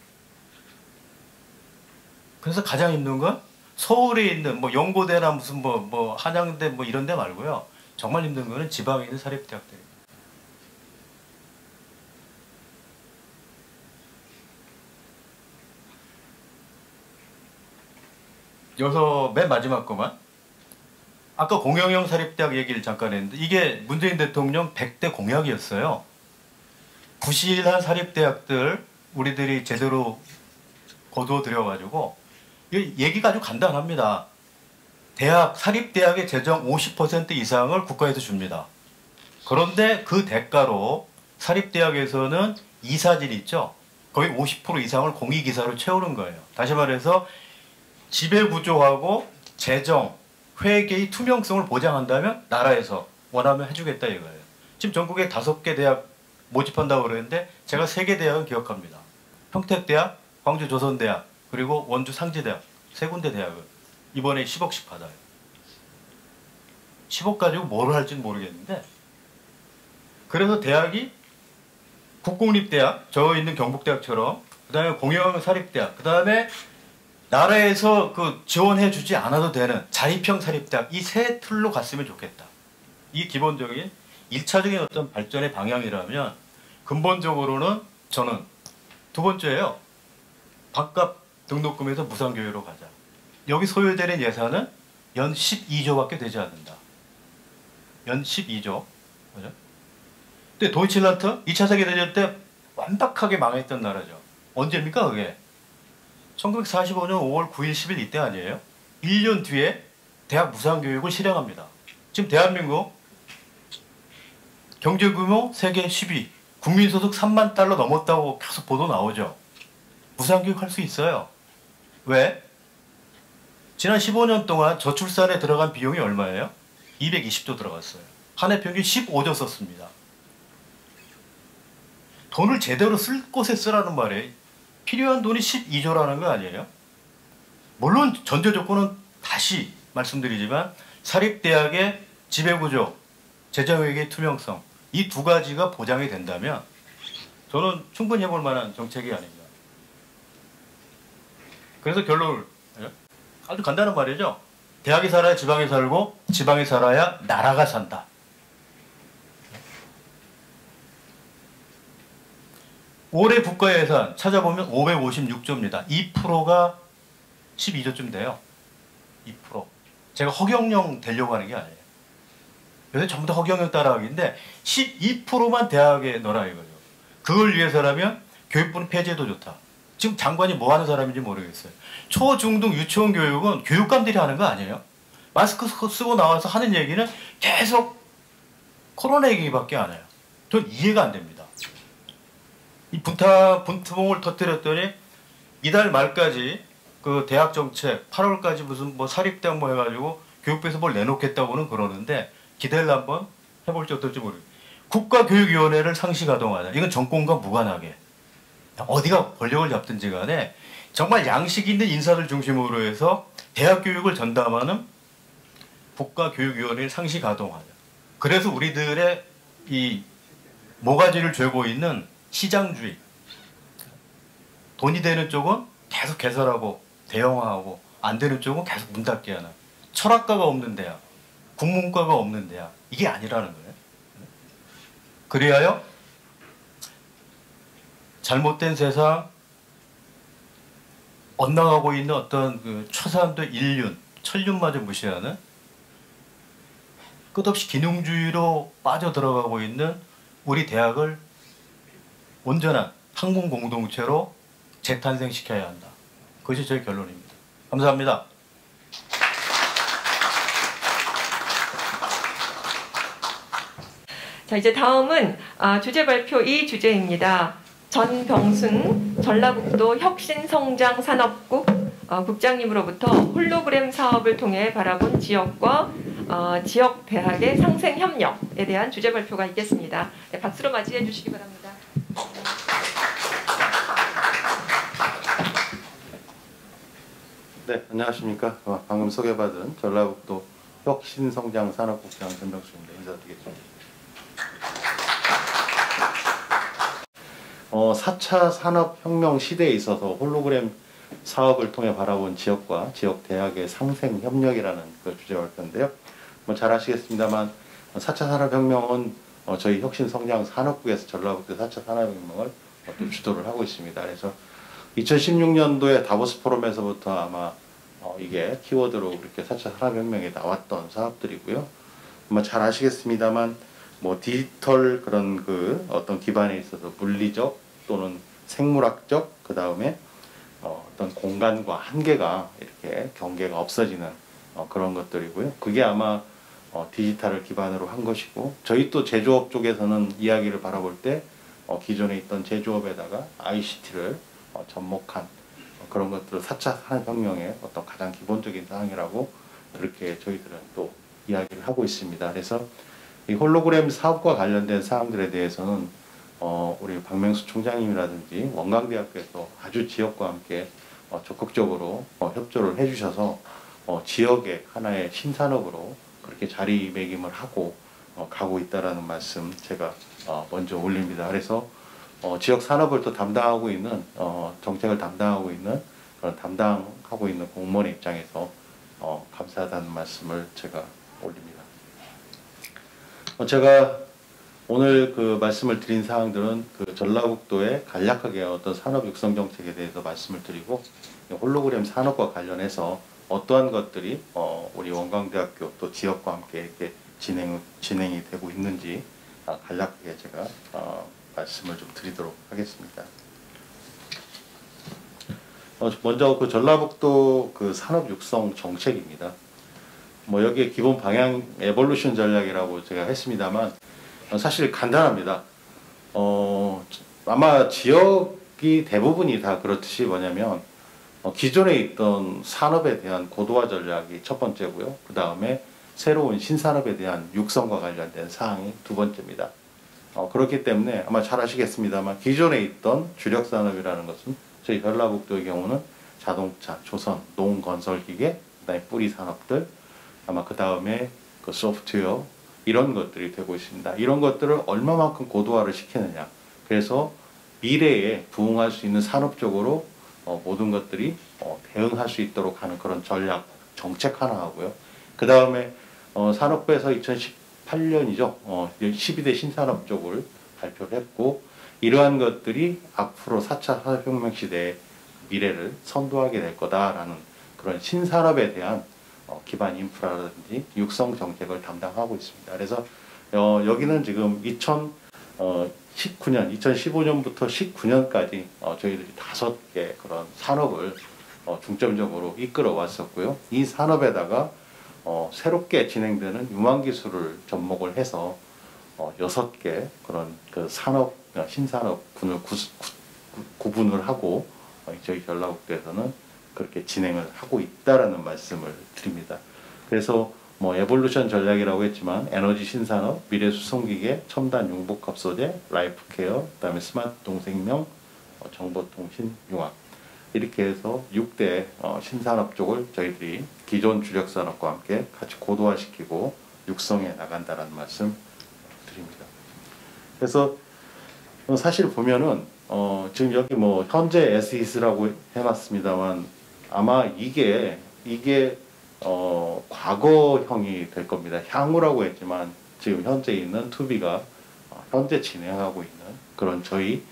그래서 가장 힘든 건 서울에 있는 뭐 연고대나 무슨 뭐 한양대 뭐 이런 데 말고요. 정말 힘든 거는 지방에 있는 사립대학들입니다. 여기서 맨 마지막 거만, 아까 공영형 사립대학 얘기를 잠깐 했는데 이게 문재인 대통령 100대 공약이었어요. 부실한 사립대학들 우리들이 제대로 거두어들여가지고, 얘기가 아주 간단합니다. 사립대학의 재정 50% 이상을 국가에서 줍니다. 그런데 그 대가로 사립대학에서는 이사진 있죠? 거의 50% 이상을 공익이사로 채우는 거예요. 다시 말해서 지배구조하고 재정, 회계의 투명성을 보장한다면 나라에서 원하면 해주겠다 이거예요. 지금 전국에 5개 대학 모집한다고 그러는데 제가 3개 대학은 기억합니다. 평택대학, 광주조선대학, 그리고 원주 상지대학, 3군데 대학을 이번에 10억씩 받아요. 10억 가지고 뭘 할지는 모르겠는데, 그래서 대학이 국공립대학, 저 있는 경북대학처럼, 그 다음에 공영 사립대학, 그 다음에 나라에서 그 지원해주지 않아도 되는 자립형 사립대학, 이 세 틀로 갔으면 좋겠다. 이 기본적인 1차적인 어떤 발전의 방향이라면, 근본적으로는 저는 두 번째예요. 밥값 등록금에서 무상교육으로 가자. 여기 소요되는 예산은 연 12조밖에 되지 않는다. 연 12조. 그죠? 근데 도이칠란트 2차 세계대전 때 완벽하게 망했던 나라죠. 언제입니까 그게? 1945년 5월 9일 10일 이때 아니에요? 1년 뒤에 대학 무상교육을 실행합니다. 지금 대한민국 경제규모 세계 10위, 국민소득 3만 달러 넘었다고 계속 보도 나오죠. 무상교육 할 수 있어요. 왜? 지난 15년 동안 저출산에 들어간 비용이 얼마예요? 220조 들어갔어요. 한 해 평균 15조 썼습니다. 돈을 제대로 쓸 곳에 쓰라는 말에 필요한 돈이 12조라는 거 아니에요? 물론 전제 조건은 다시 말씀드리지만 사립대학의 지배구조, 재정회계의 투명성, 이 두 가지가 보장이 된다면 저는 충분히 해볼 만한 정책이 아닙니다. 그래서 결론을, 아주 간단한 말이죠. 대학이 살아야 지방에 살고 지방에 살아야 나라가 산다. 올해 국가예산 찾아보면 556조입니다. 2%가 12조쯤 돼요. 2%. 제가 허경영 되려고 하는 게 아니에요. 요새 전부 다 허경영 따라하기인데 12%만 대학에 넣어라 이거죠. 그걸 위해서라면 교육부는 폐지해도 좋다. 지금 장관이 뭐 하는 사람인지 모르겠어요. 초, 중, 등 유치원 교육은 교육감들이 하는 거 아니에요? 마스크 쓰고 나와서 하는 얘기는 계속 코로나 얘기밖에 안 해요. 전 이해가 안 됩니다. 이 분투봉을 터뜨렸더니 이달 말까지 그 대학 정책 8월까지 무슨 뭐 사립대학 뭐 해가지고 교육부에서 뭘 내놓겠다고는 그러는데 기대를 한번 해볼지 어떨지 모르겠어요. 국가교육위원회를 상시 가동하자. 이건 정권과 무관하게 어디가 권력을 잡든지 간에 정말 양식 있는 인사들 중심으로 해서 대학 교육을 전담하는 국가교육위원회를 상시 가동하자. 그래서 우리들의 이 모가지를 죄고 있는 시장주의. 돈이 되는 쪽은 계속 개설하고 대형화하고 안 되는 쪽은 계속 문 닫게 하는 철학가가 없는 대학, 국문과가 없는 대학 이게 아니라는 거예요. 그리하여 잘못된 세상 엇나가고 있는 어떤 그 초사람들 인륜, 천륜마저 무시하는 끝없이 기능주의로 빠져들어가고 있는 우리 대학을 온전한 학문 공동체로 재탄생시켜야 한다. 그것이 저희 결론입니다. 감사합니다. 자, 이제 다음은 주제 발표 2주제입니다. 전병순 전라북도 혁신성장산업국 국장님으로부터 홀로그램 사업을 통해 바라본 지역과 지역 대학의 상생 협력에 대한 주제 발표가 있겠습니다. 네, 박수로 맞이해 주시기 바랍니다. 네, 안녕하십니까. 방금 소개받은 전라북도 혁신성장산업국장 전병수입니다. 인사드리겠습니다. 4차 산업혁명 시대에 있어서 홀로그램 사업을 통해 바라본 지역과 지역 대학의 상생 협력이라는 그 주제 발표인데요. 잘 아시겠습니다만 4차 산업혁명은 저희 혁신성장산업국에서 전라북도 4차 산업혁명을 또 주도를 하고 있습니다. 그래서 2016년도에 다보스 포럼에서부터 아마 이게 키워드로 이렇게 4차 산업혁명에 나왔던 사업들이고요. 아마 잘 아시겠습니다만 뭐 디지털 그런 그 어떤 기반에 있어서 물리적 또는 생물학적 그 다음에 어떤 공간과 한계가 이렇게 경계가 없어지는 그런 것들이고요. 그게 아마 디지털을 기반으로 한 것이고 저희 또 제조업 쪽에서는 이야기를 바라볼 때 기존에 있던 제조업에다가 ICT를 접목한 그런 것들을 4차 산업혁명의 어떤 가장 기본적인 사항이라고 그렇게 저희들은 또 이야기를 하고 있습니다. 그래서 이 홀로그램 사업과 관련된 사항들에 대해서는 우리 박명수 총장님이라든지 원광대학교에서 아주 지역과 함께 적극적으로 협조를 해주셔서 지역의 하나의 신산업으로 그렇게 자리매김을 하고 가고 있다라는 말씀 제가 먼저 올립니다. 그래서 지역 산업을 또 담당하고 있는 정책을 담당하고 있는 그런 담당하고 있는 공무원의 입장에서 감사하다는 말씀을 제가 올립니다. 제가 오늘 그 말씀을 드린 사항들은 그 전라북도의 간략하게 어떤 산업 육성 정책에 대해서 말씀을 드리고 홀로그램 산업과 관련해서 어떠한 것들이 우리 원광대학교 또 지역과 함께 이렇게 진행이 되고 있는지 간략하게 제가 말씀을 좀 드리도록 하겠습니다. 먼저 그 전라북도 그 산업 육성 정책입니다. 뭐 여기에 기본 방향 에볼루션 전략이라고 제가 했습니다만 사실 간단합니다. 아마 지역이 대부분이 다 그렇듯이 뭐냐면 기존에 있던 산업에 대한 고도화 전략이 첫 번째고요. 그 다음에 새로운 신산업에 대한 육성과 관련된 사항이 두 번째입니다. 그렇기 때문에 아마 잘 아시겠습니다만 기존에 있던 주력 산업이라는 것은 저희 전라북도의 경우는 자동차, 조선, 농건설기계, 그다음에 뿌리 산업들, 아마 그 다음에 그 소프트웨어 이런 것들이 되고 있습니다. 이런 것들을 얼마만큼 고도화를 시키느냐. 그래서 미래에 부응할 수 있는 산업적으로 모든 것들이 대응할 수 있도록 하는 그런 전략, 정책 하나 하고요. 그 다음에 산업부에서 2018년이죠. 12대 신산업 쪽을 발표를 했고 이러한 것들이 앞으로 4차 산업혁명 시대의 미래를 선도하게 될 거다라는 그런 신산업에 대한 기반 인프라라든지 육성 정책을 담당하고 있습니다. 그래서 여기는 지금 2015년부터 19년까지 저희들이 5개 그런 산업을 중점적으로 이끌어 왔었고요. 이 산업에다가 새롭게 진행되는 융합기술을 접목을 해서 6개 그런 그 산업, 신산업 군을 구분을 하고 저희 전라북도에서는 그렇게 진행을 하고 있다라는 말씀을 드립니다. 그래서 뭐 에볼루션 전략이라고 했지만 에너지 신산업, 미래 수송기계, 첨단 융복합 소재, 라이프케어, 그다음에 스마트 동생명, 정보통신 융합 이렇게 해서 6대 신산업 쪽을 저희들이 기존 주력 산업과 함께 같이 고도화시키고 육성해 나간다라는 말씀 드립니다. 그래서 사실 보면은 지금 여기 뭐 현재 SES라고 해놨습니다만 아마 이게 과거형이 될 겁니다. 향후라고 했지만 지금 현재 있는 투비가 현재 진행하고 있는 그런 저희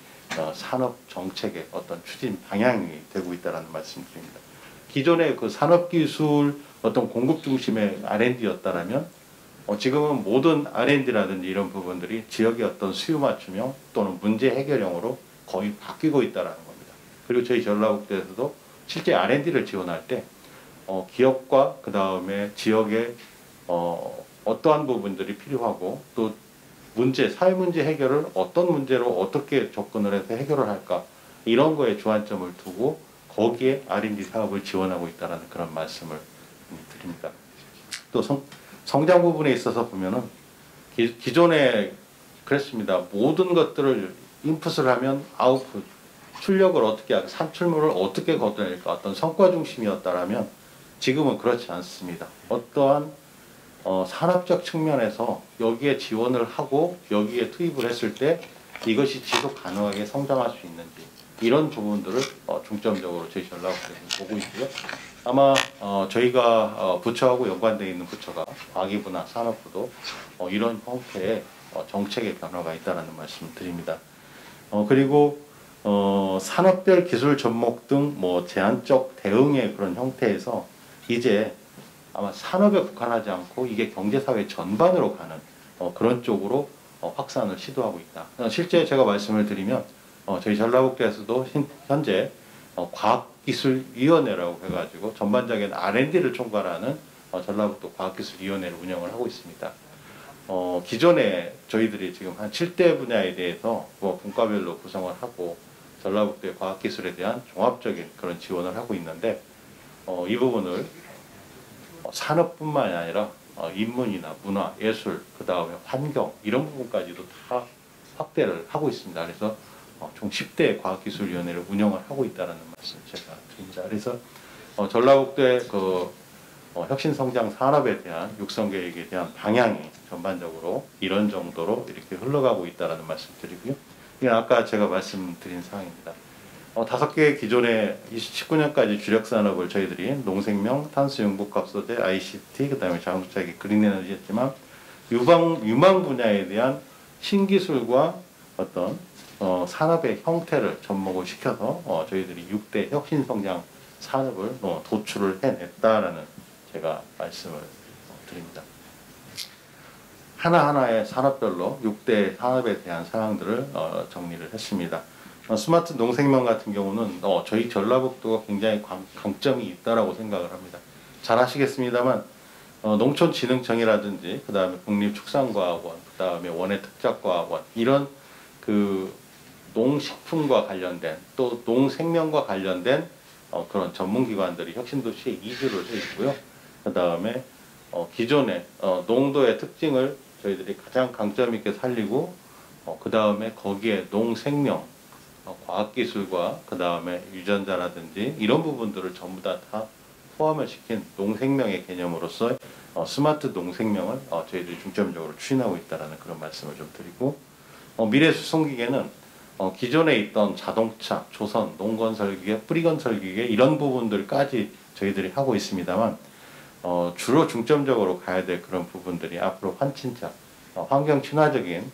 산업 정책의 어떤 추진 방향이 되고 있다는 말씀드립니다. 기존의 그 산업기술 어떤 공급 중심의 R&D였다라면 지금은 모든 R&D라든지 이런 부분들이 지역의 어떤 수요 맞춤형 또는 문제 해결형으로 거의 바뀌고 있다는 겁니다. 그리고 저희 전라북도에서도 실제 R&D를 지원할 때 기업과 그 다음에 지역의 어떠한 부분들이 필요하고 또 사회 문제 해결을 어떤 문제로 어떻게 접근을 해서 해결을 할까 이런 거에 주안점을 두고 거기에 R&D 사업을 지원하고 있다는 그런 말씀을 드립니다. 또 성장 부분에 있어서 보면은 기존에 그랬습니다. 모든 것들을 인풋을 하면 아웃풋, 출력을 어떻게 하고 산출물을 어떻게 거둬낼까 어떤 성과 중심이었다라면 지금은 그렇지 않습니다. 어떠한 산업적 측면에서 여기에 지원을 하고 여기에 투입을 했을 때 이것이 지속 가능하게 성장할 수 있는지 이런 부분들을 중점적으로 저희 전라북도에서 보고 있고요. 아마 저희가 부처하고 연관되어 있는 부처가 과기부나 산업부도 이런 형태의 정책의 변화가 있다는 말씀을 드립니다. 그리고 산업별 기술 접목 등 뭐 제한적 대응의 그런 형태에서 이제 아마 산업에 국한하지 않고 이게 경제사회 전반으로 가는 그런 쪽으로 확산을 시도하고 있다. 실제 제가 말씀을 드리면 저희 전라북도에서도 현재 과학기술위원회라고 해가지고 전반적인 R&D를 총괄하는 전라북도 과학기술위원회를 운영을 하고 있습니다. 기존에 저희들이 지금 한 7대 분야에 대해서 분과별로 구성을 하고 전라북도의 과학기술에 대한 종합적인 그런 지원을 하고 있는데 이 부분을 산업뿐만이 아니라 인문이나 문화, 예술, 그 다음에 환경 이런 부분까지도 다 확대를 하고 있습니다. 그래서 총 10대 과학기술위원회를 운영을 하고 있다는 말씀 제가 드립니다. 그래서 전라북도의 그 혁신성장 산업에 대한 육성 계획에 대한 방향이 전반적으로 이런 정도로 이렇게 흘러가고 있다는 말씀 드리고요. 이게 아까 제가 말씀드린 사항입니다. 5개의 기존의 2019년까지 주력 산업을 저희들이 농생명, 탄수융복합소재, ICT, 그 다음에 자동차기, 그린에너지 했지만 유망 분야에 대한 신기술과 어떤 산업의 형태를 접목을 시켜서 저희들이 6대 혁신성장 산업을 도출을 해냈다라는 제가 말씀을 드립니다. 하나하나의 산업별로 6대 산업에 대한 사항들을 정리를 했습니다. 스마트 농생명 같은 경우는 저희 전라북도가 굉장히 강점이 있다라고 생각을 합니다. 잘 아시겠습니다만 농촌진흥청이라든지 그 다음에 국립축산과학원, 그 다음에 원예특작과학원 이런 그 농식품과 관련된 또 농생명과 관련된 그런 전문기관들이 혁신도시에 이주를 해 있고요. 그 다음에 기존의 농도의 특징을 저희들이 가장 강점 있게 살리고 그 다음에 거기에 농생명, 과학기술과 그 다음에 유전자라든지 이런 부분들을 전부 다 포함을 시킨 농생명의 개념으로서 스마트 농생명을 저희들이 중점적으로 추진하고 있다는 그런 말씀을 좀 드리고 미래 수송기계는 기존에 있던 자동차, 조선, 농건설기계, 뿌리건설기계 이런 부분들까지 저희들이 하고 있습니다만 주로 중점적으로 가야 될 그런 부분들이 앞으로 환친차, 환경 친화적인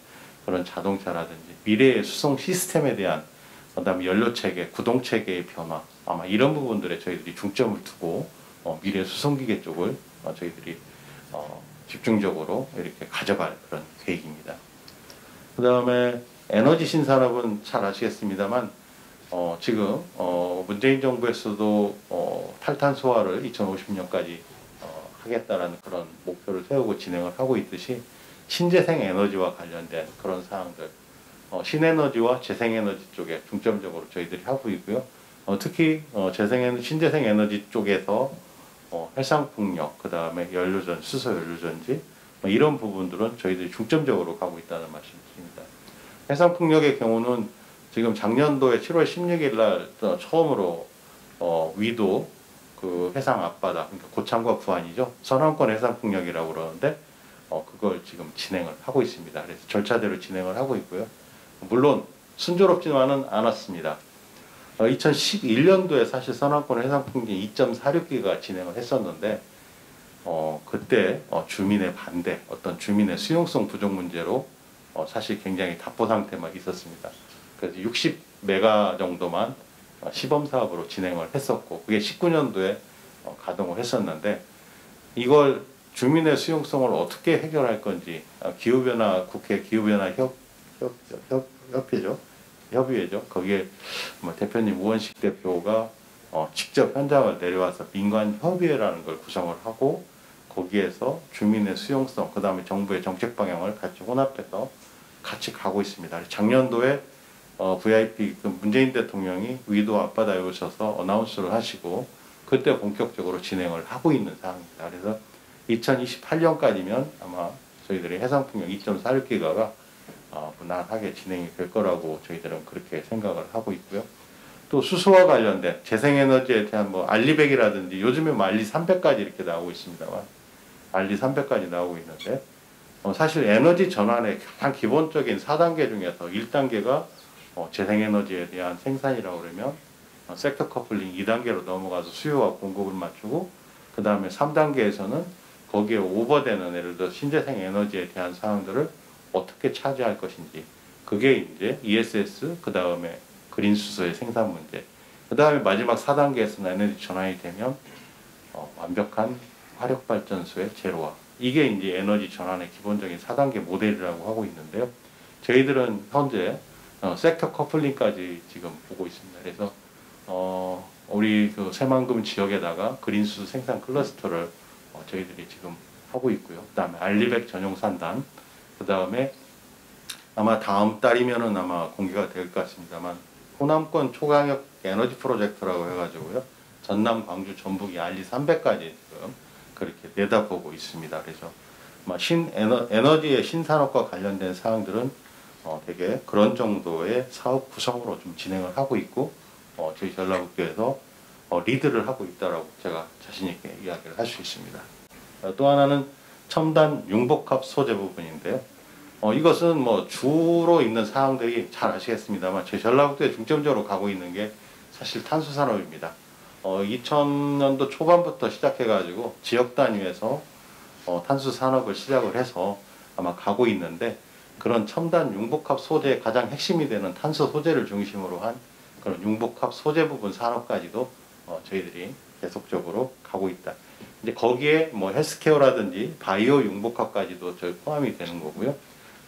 그런 자동차라든지 미래의 수송 시스템에 대한 그다음에 연료체계, 구동체계의 변화 아마 이런 부분들에 저희들이 중점을 두고 미래 수송기계 쪽을 저희들이 집중적으로 이렇게 가져갈 그런 계획입니다. 그 다음에 에너지 신산업은 잘 아시겠습니다만 지금 문재인 정부에서도 탈탄소화를 2050년까지 하겠다라는 그런 목표를 세우고 진행을 하고 있듯이 신재생 에너지와 관련된 그런 사항들 신에너지와 재생에너지 쪽에 중점적으로 저희들이 하고 있고요. 특히 신재생 에너지 쪽에서 해상풍력, 그 다음에 연료전, 수소연료전지 이런 부분들은 저희들이 중점적으로 가고 있다는 말씀드립니다. 해상풍력의 경우는 지금 작년도에 7월 16일 날 처음으로 위도 그 해상 앞바다, 그러니까 고창과 부안이죠. 선원권 해상풍력이라고 그러는데 그걸 지금 진행을 하고 있습니다. 그래서 절차대로 진행을 하고 있고요. 물론 순조롭지만은 않았습니다. 2011년도에 사실 선왕권 해상풍진 2.46기가 진행을 했었는데 그때 주민의 반대, 어떤 주민의 수용성 부족 문제로 사실 굉장히 답보 상태만 있었습니다. 그래서 60메가 정도만 시범 사업으로 진행을 했었고 그게 19년도에 가동을 했었는데 이걸 주민의 수용성을 어떻게 해결할 건지 기후변화 국회 기후변화 협회죠. 협의회죠. 거기에 대표님 우원식 대표가 직접 현장을 내려와서 민관 협의회라는 걸 구성을 하고 거기에서 주민의 수용성, 그 다음에 정부의 정책 방향을 같이 혼합해서 같이 가고 있습니다. 작년도에 VIP 문재인 대통령이 위도 앞바다에 오셔서 어나운스를 하시고 그때 본격적으로 진행을 하고 있는 상황입니다. 그래서 2028년까지면 아마 저희들이 해상풍력 2.46기가가 무난하게 진행이 될 거라고 저희들은 그렇게 생각을 하고 있고요. 또 수소와 관련된 재생에너지에 대한 알리100이라든지 요즘에 알리300까지 이렇게 나오고 있습니다만 알리300까지 나오고 있는데 사실 에너지 전환의 가장 기본적인 4단계 중에서 1단계가 재생에너지에 대한 생산이라고 그러면 섹터 커플링 2단계로 넘어가서 수요와 공급을 맞추고 그 다음에 3단계에서는 거기에 오버되는 예를 들어 신재생 에너지에 대한 사항들을 어떻게 차지할 것인지 그게 이제 ESS 그 다음에 그린 수소의 생산 문제 그 다음에 마지막 4단계에서는 에너지 전환이 되면 완벽한 화력발전소의 제로화 이게 이제 에너지 전환의 기본적인 4단계 모델이라고 하고 있는데요. 저희들은 현재 섹터 커플링까지 지금 보고 있습니다. 그래서 우리 그 새만금 지역에다가 그린 수소 생산 클러스터를 저희들이 지금 하고 있고요. 그 다음에 알리100 전용 산단 그 다음에 아마 다음 달이면은 아마 공개가 될 것 같습니다만 호남권 초강력 에너지 프로젝트라고 해가지고요. 전남, 광주, 전북이 알리300까지 지금 그렇게 내다보고 있습니다. 그래서 에너지의 신산업과 관련된 사항들은 되게 그런 정도의 사업 구성으로 좀 진행을 하고 있고 저희 전라북도에서 리드를 하고 있다라고 제가 자신 있게 이야기를 할 수 있습니다. 또 하나는 첨단 융복합 소재 부분인데요. 이것은 주로 있는 사항들이 잘 아시겠습니다만 저희 전라북도에 중점적으로 가고 있는 게 사실 탄소 산업입니다. 2000년도 초반부터 시작해가지고 지역 단위에서 탄소 산업을 시작을 해서 아마 가고 있는데 그런 첨단 융복합 소재의 가장 핵심이 되는 탄소 소재를 중심으로 한 그런 융복합 소재 부분 산업까지도 저희들이 계속적으로 가고 있다. 이제 거기에 헬스케어라든지 바이오 융복합까지도 저희 포함이 되는 거고요.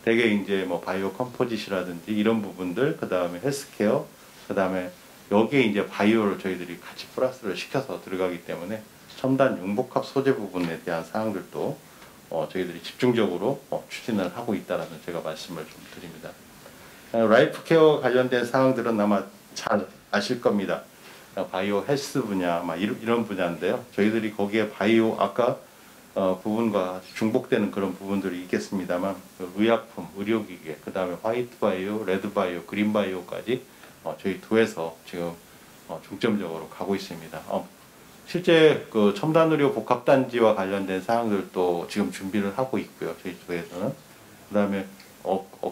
대개 이제 바이오 컴포짓이라든지 이런 부분들, 그 다음에 헬스케어, 그 다음에 여기에 이제 바이오를 저희들이 같이 플러스를 시켜서 들어가기 때문에 첨단 융복합 소재 부분에 대한 사항들도 저희들이 집중적으로 추진을 하고 있다는 제가 말씀을 좀 드립니다. 라이프케어 관련된 사항들은 아마 잘 아실 겁니다. 바이오 헬스 분야 이런 분야인데요. 저희들이 거기에 바이오 아까 부분과 중복되는 그런 부분들이 있겠습니다만 의약품, 의료기계, 그 다음에 화이트 바이오, 레드 바이오, 그린 바이오까지 저희 도에서 지금 중점적으로 가고 있습니다. 실제 그 첨단 의료 복합단지와 관련된 사항들도 지금 준비를 하고 있고요. 저희 도에서는. 그 다음에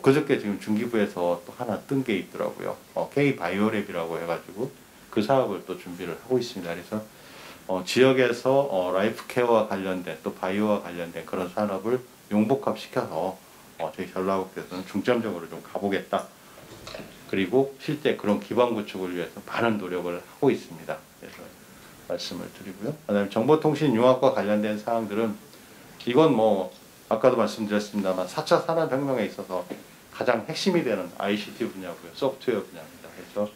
그저께 지금 중기부에서 또 하나 뜬 게 있더라고요. K-바이오랩이라고 해가지고 그 사업을 또 준비를 하고 있습니다. 그래서 지역에서 라이프 케어와 관련된 또 바이오와 관련된 그런 산업을 융복합시켜서 저희 전라북도에서는 중점적으로 좀 가보겠다. 그리고 실제 그런 기반 구축을 위해서 많은 노력을 하고 있습니다. 그래서 말씀을 드리고요. 그다음에 정보통신 융합과 관련된 사항들은 이건 아까도 말씀드렸습니다만 4차 산업혁명에 있어서 가장 핵심이 되는 ICT 분야고요. 소프트웨어 분야입니다. 그래서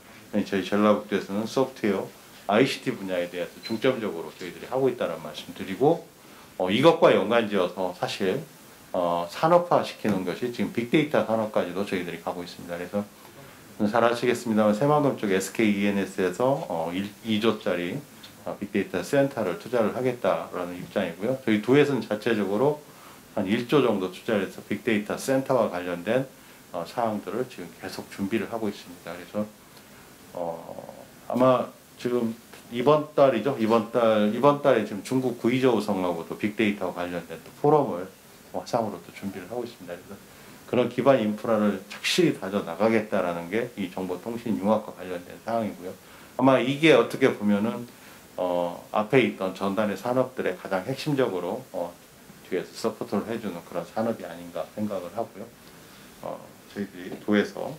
저희 전라북도에서는 소프트웨어, ICT 분야에 대해서 중점적으로 저희들이 하고 있다는 말씀 드리고 이것과 연관지어서 사실 산업화 시키는 것이 지금 빅데이터 산업까지도 저희들이 가고 있습니다. 그래서 잘 아시겠습니다만 새만금 쪽 SK-ENS에서 2조짜리 빅데이터 센터를 투자를 하겠다라는 입장이고요. 저희 도에서는 자체적으로 한 1조 정도 투자를 해서 빅데이터 센터와 관련된 사항들을 지금 계속 준비를 하고 있습니다. 그래서 아마 지금 이번 달에 지금 중국 구이저우 성하고도 빅데이터와 관련된 또 포럼을 화상으로 또 준비를 하고 있습니다. 그래서 그런 기반 인프라를 착실히 다져 나가겠다라는 게 이 정보통신융합과 관련된 사항이고요. 아마 이게 어떻게 보면은 앞에 있던 전단의 산업들의 가장 핵심적으로 뒤에서 서포트를 해주는 그런 산업이 아닌가 생각을 하고요. 저희들이 도에서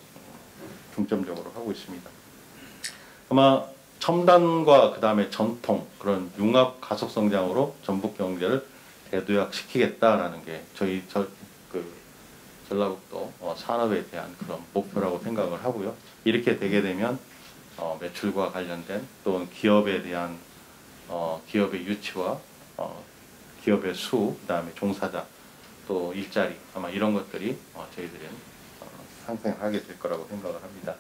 중점적으로 하고 있습니다. 아마 첨단과 그 다음에 전통 그런 융합 가속 성장으로 전북 경제를 대도약시키겠다라는 게 저희 전라북도 산업에 대한 그런 목표라고 생각을 하고요. 이렇게 되게 되면 매출과 관련된 또는 기업에 대한 기업의 유치와 기업의 수, 그다음에 종사자, 또 일자리 아마 이런 것들이 저희들은 상생하게 될 거라고 생각을 합니다.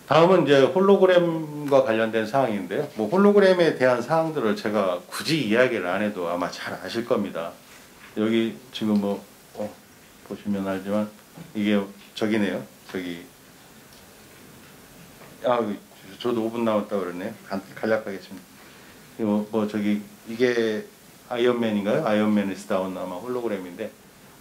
다음은 이제 홀로그램과 관련된 사항인데요. 뭐 홀로그램에 대한 사항들을 제가 굳이 이야기를 안 해도 아마 잘 아실 겁니다. 여기 지금 뭐 보시면 알지만 이게 저기네요. 저기 저도 5분 남았다고 그러네요. 간략하겠습니다. 뭐 저기 이게 아이언맨인가요? 아이언맨 is down 아마 홀로그램인데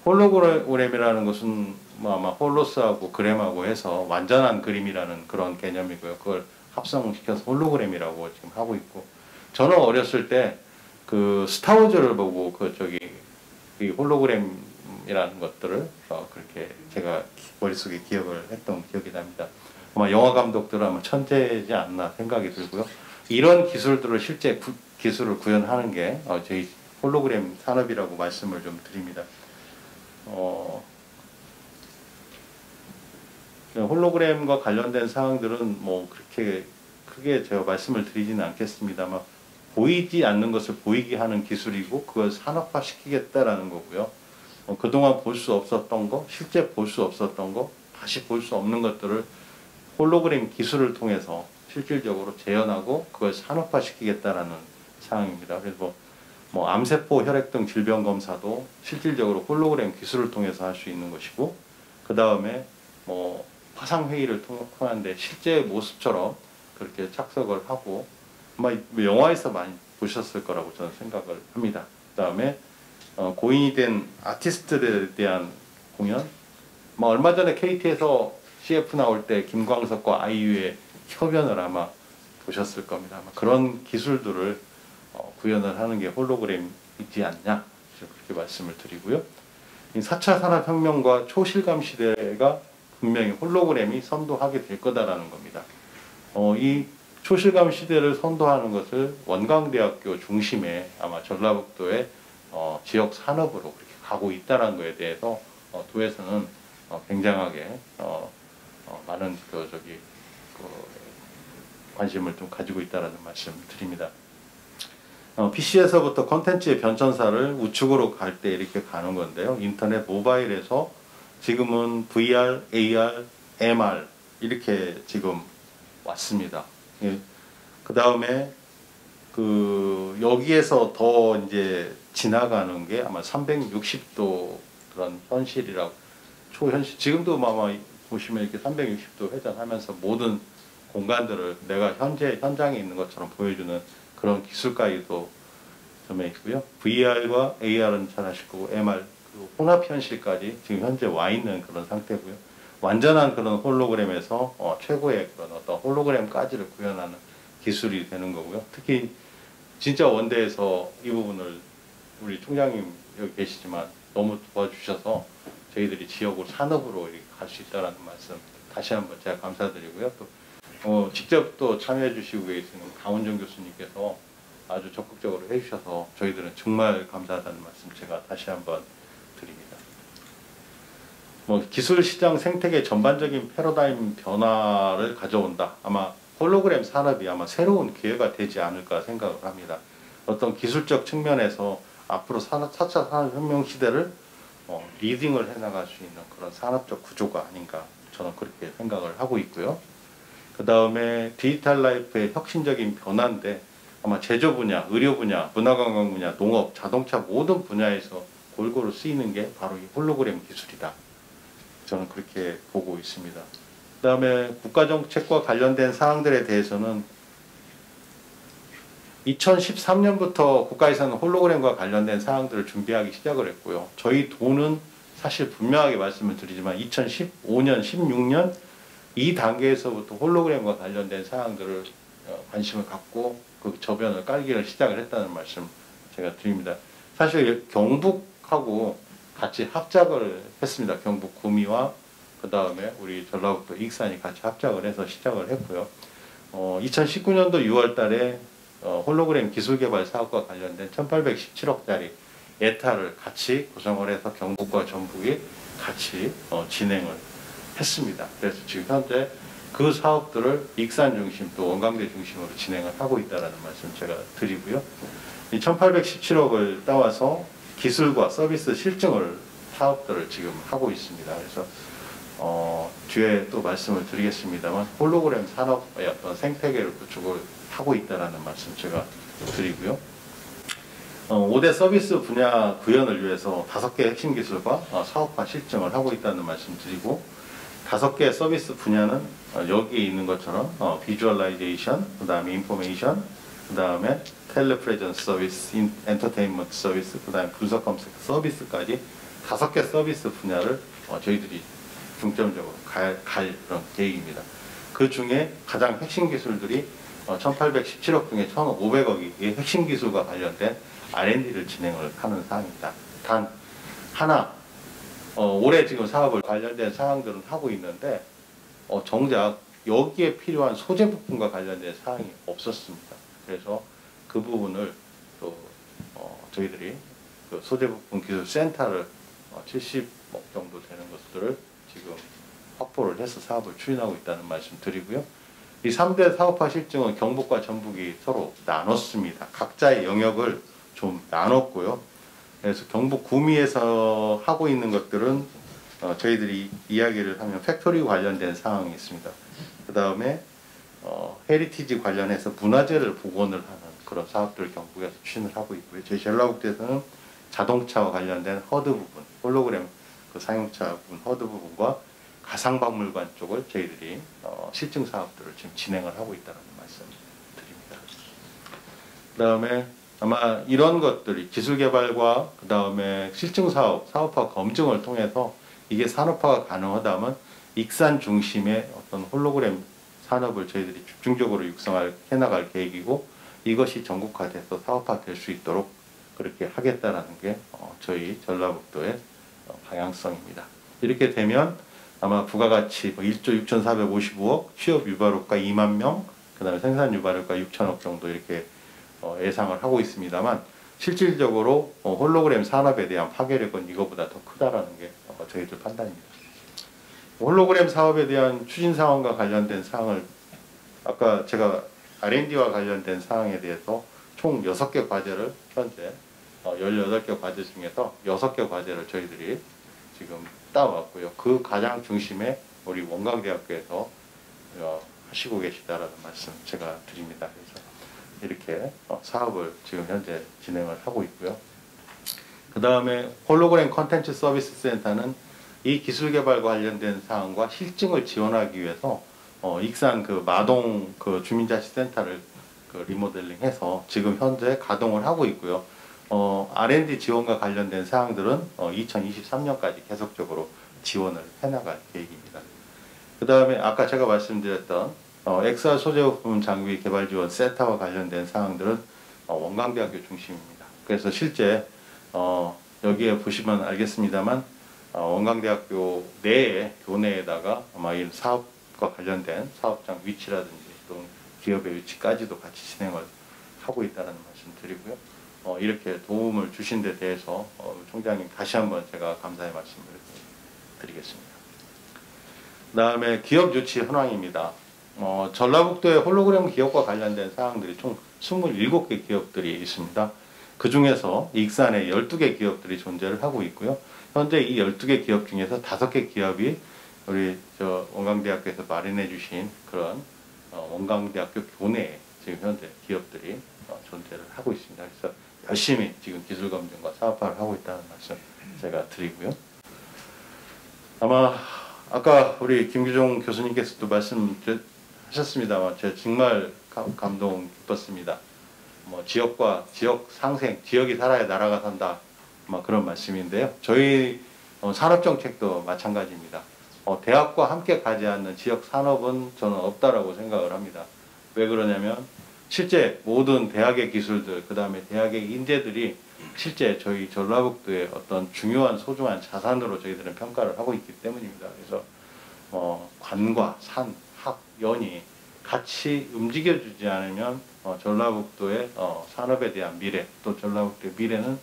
홀로그램이라는 것은 뭐 아마 홀로스하고 그램하고 해서 완전한 그림이라는 그런 개념이고요. 그걸 합성시켜서 홀로그램이라고 지금 하고 있고 저는 어렸을 때 그 스타워즈를 보고 그 저기 이 홀로그램이라는 것들을 그렇게 제가 머릿속에 기억을 했던 기억이 납니다. 아마 영화 감독들은 아마 천재지 않나 생각이 들고요. 이런 기술들을 실제 기술을 구현하는 게 저희 홀로그램 산업이라고 말씀을 좀 드립니다. 홀로그램과 관련된 사항들은 뭐 그렇게 크게 제가 말씀을 드리지는 않겠습니다만 보이지 않는 것을 보이게 하는 기술이고 그걸 산업화시키겠다라는 거고요. 그동안 볼 수 없었던 거, 실제 볼 수 없었던 거, 다시 볼 수 없는 것들을 홀로그램 기술을 통해서 실질적으로 재현하고 그걸 산업화시키겠다라는 사항입니다. 그래서 뭐 암세포 혈액등 질병 검사도 실질적으로 홀로그램 기술을 통해서 할 수 있는 것이고 그 다음에 뭐 화상 회의를 통하는데 실제 모습처럼 그렇게 착석을 하고 아마 영화에서 많이 보셨을 거라고 저는 생각을 합니다. 그 다음에 고인이 된 아티스트들에 대한 공연 뭐 얼마 전에 KT에서 CF 나올 때 김광석과 아이유의 협연을 아마 보셨을 겁니다. 아마 그런 기술들을 구현을 하는 게 홀로그램이지 않냐 그렇게 말씀을 드리고요. 이 4차 산업혁명과 초실감 시대가 분명히 홀로그램이 선도하게 될 거다라는 겁니다. 이 초실감 시대를 선도하는 것을 원광대학교 중심에 아마 전라북도의 지역 산업으로 그렇게 가고 있다는 것에 대해서 도에서는 굉장하게 많은 관심을 좀 가지고 있다는 말씀 드립니다. PC에서부터 콘텐츠의 변천사를 우측으로 갈 때 이렇게 가는 건데요. 인터넷 모바일에서 지금은 VR, AR, MR 이렇게 지금 왔습니다. 예. 그 다음에 여기에서 더 이제 지나가는 게 아마 360도 그런 현실이라고 초현실 지금도 아마 보시면 이렇게 360도 회전하면서 모든 공간들을 내가 현장에 있는 것처럼 보여주는 그런 기술까지도 점에 있고요. VR과 AR은 잘 아실 거고 MR 혼합 현실까지 지금 현재 와 있는 그런 상태고요. 완전한 그런 홀로그램에서 최고의 그런 어떤 홀로그램까지를 구현하는 기술이 되는 거고요. 특히 진짜 원대에서 이 부분을 우리 총장님 여기 계시지만 너무 도와주셔서 저희들이 지역으로 산업으로 이렇게 갈 수 있다는 말씀 다시 한번 제가 감사드리고요. 또 직접 또 참여해 주시고 계시는 강원정 교수님께서 아주 적극적으로 해주셔서 저희들은 정말 감사하다는 말씀 제가 다시 한번 드립니다. 기술 시장 생태계 전반적인 패러다임 변화를 가져온다. 아마 홀로그램 산업이 아마 새로운 기회가 되지 않을까 생각을 합니다. 어떤 기술적 측면에서 앞으로 4차 산업혁명 시대를 리딩을 해나갈 수 있는 그런 산업적 구조가 아닌가 저는 그렇게 생각을 하고 있고요. 그 다음에 디지털 라이프의 혁신적인 변화인데 아마 제조 분야, 의료 분야, 문화관광 분야, 농업, 자동차 모든 분야에서 골고루 쓰이는 게 바로 이 홀로그램 기술이다. 저는 그렇게 보고 있습니다. 그 다음에 국가정책과 관련된 사항들에 대해서는 2013년부터 국가에서는 홀로그램과 관련된 사항들을 준비하기 시작을 했고요. 저희 도는 사실 분명하게 말씀을 드리지만 2015년, 16년 이 단계에서부터 홀로그램과 관련된 사항들을 관심을 갖고 그 저변을 깔기를 시작을 했다는 말씀 제가 드립니다. 사실 경북하고 같이 합작을 했습니다. 경북 구미와 그 다음에 우리 전라북도 익산이 같이 합작을 해서 시작을 했고요. 2019년도 6월 달에 홀로그램 기술개발 사업과 관련된 1817억짜리 예타를 같이 구성을 해서 경북과 전북이 같이 진행을 했습니다. 그래서 지금 현재 그 사업들을 익산 중심 또 원광대 중심으로 진행을 하고 있다는 말씀 제가 드리고요. 이 1817억을 따와서 기술과 서비스 실증을 사업들을 지금 하고 있습니다. 그래서 뒤에 또 말씀을 드리겠습니다만 홀로그램 산업의 어떤 생태계를 구축을 하고 있다는 말씀 제가 드리고요. 5대 서비스 분야 구현을 위해서 5개 핵심 기술과 사업화 실증을 하고 있다는 말씀 드리고 5개 서비스 분야는 여기에 있는 것처럼 비주얼라이제이션, 그 다음에 인포메이션, 그 다음에 텔레프레전스 서비스, 엔터테인먼트 서비스, 그 다음에 분석 검색 서비스까지 5개 서비스 분야를 저희들이 중점적으로 갈 그런 계획입니다. 그 중에 가장 핵심 기술들이 1817억 중에 1500억이 핵심 기술과 관련된 R&D를 진행을 하는 사항입니다. 단 하나 올해 지금 사업을 관련된 사항들은 하고 있는데 정작 여기에 필요한 소재 부품과 관련된 사항이 없었습니다. 그래서 그 부분을 또 저희들이 그 소재 부품 기술 센터를 70억 정도 되는 것들을 지금 확보를 해서 사업을 추진하고 있다는 말씀 드리고요. 이 3대 사업화 실증은 경북과 전북이 서로 나눴습니다. 각자의 영역을 좀 나눴고요. 그래서 경북 구미에서 하고 있는 것들은 저희들이 이야기를 하면 팩토리 관련된 사항이 있습니다. 그 다음에 헤리티지 관련해서 문화재를 복원을 하는 그런 사업들을 경북에서 추진을 하고 있고요. 저희 전라북도에서는 자동차와 관련된 허드 부분, 홀로그램 그 사용차 부분, 허드 부분과 가상박물관 쪽을 저희들이 실증 사업들을 지금 진행을 하고 있다는 말씀 드립니다. 그 다음에 아마 이런 것들이 기술 개발과 그 다음에 실증 사업, 사업화 검증을 통해서 이게 산업화가 가능하다면 익산 중심의 어떤 홀로그램 산업을 저희들이 집중적으로 해나갈 계획이고 이것이 전국화돼서 사업화될 수 있도록 그렇게 하겠다라는 게 저희 전라북도의 방향성입니다. 이렇게 되면 아마 부가가치 1조 6,455억, 취업 유발효과 2만 명, 그 다음에 생산 유발효과 6천억 정도 이렇게 예상을 하고 있습니다만 실질적으로 홀로그램 산업에 대한 파괴력은 이거보다 더 크다라는 게 저희들 판단입니다. 홀로그램 사업에 대한 추진 사항과 관련된 사항을 아까 제가 R&D와 관련된 사항에 대해서 총 6개 과제를 현재 18개 과제 중에서 6개 과제를 저희들이 지금 따왔고요. 그 가장 중심에 우리 원광대학교에서 하시고 계시다라는 말씀 제가 드립니다. 그래서 이렇게 사업을 지금 현재 진행을 하고 있고요. 그 다음에 홀로그램 컨텐츠 서비스 센터는 이 기술 개발 관련된 사항과 실증을 지원하기 위해서 익산 그 마동 그 주민자치센터를 그 리모델링해서 지금 현재 가동을 하고 있고요. R&D 지원과 관련된 사항들은 2023년까지 계속적으로 지원을 해나갈 계획입니다. 그 다음에 아까 제가 말씀드렸던 XR 소재부품 장비 개발 지원 센터와 관련된 사항들은 원광대학교 중심입니다. 그래서 실제 여기에 보시면 알겠습니다만 원광대학교 내에 교내에다가 아마 이 사업과 관련된 사업장 위치라든지 또 기업의 위치까지도 같이 진행을 하고 있다는 말씀 드리고요. 이렇게 도움을 주신 데 대해서 총장님 다시 한번 제가 감사의 말씀을 드리겠습니다. 그 다음에 기업 유치 현황입니다. 전라북도의 홀로그램 기업과 관련된 사항들이 총 27개 기업들이 있습니다. 그 중에서 익산에 12개 기업들이 존재를 하고 있고요. 현재 이 12개 기업 중에서 5개 기업이 우리 원광대학교에서 마련해 주신 그런 원광대학교 교내에 지금 현재 기업들이 존재를 하고 있습니다. 그래서 열심히 지금 기술 검증과 사업화를 하고 있다는 말씀 제가 드리고요. 아마 아까 우리 김규종 교수님께서도 말씀하셨습니다만 제가 정말 감동 깊었습니다. 뭐 지역과 지역 상생, 지역이 살아야 나라가 산다, 뭐 그런 말씀인데요. 저희 산업 정책도 마찬가지입니다. 대학과 함께 가지 않는 지역 산업은 저는 없다라고 생각을 합니다. 왜 그러냐면 실제 모든 대학의 기술들, 그 다음에 대학의 인재들이 실제 저희 전라북도의 어떤 중요한 소중한 자산으로 저희들은 평가를 하고 있기 때문입니다. 그래서 관과 산, 학, 연이 같이 움직여주지 않으면 전라북도의 산업에 대한 미래, 또 전라북도의 미래는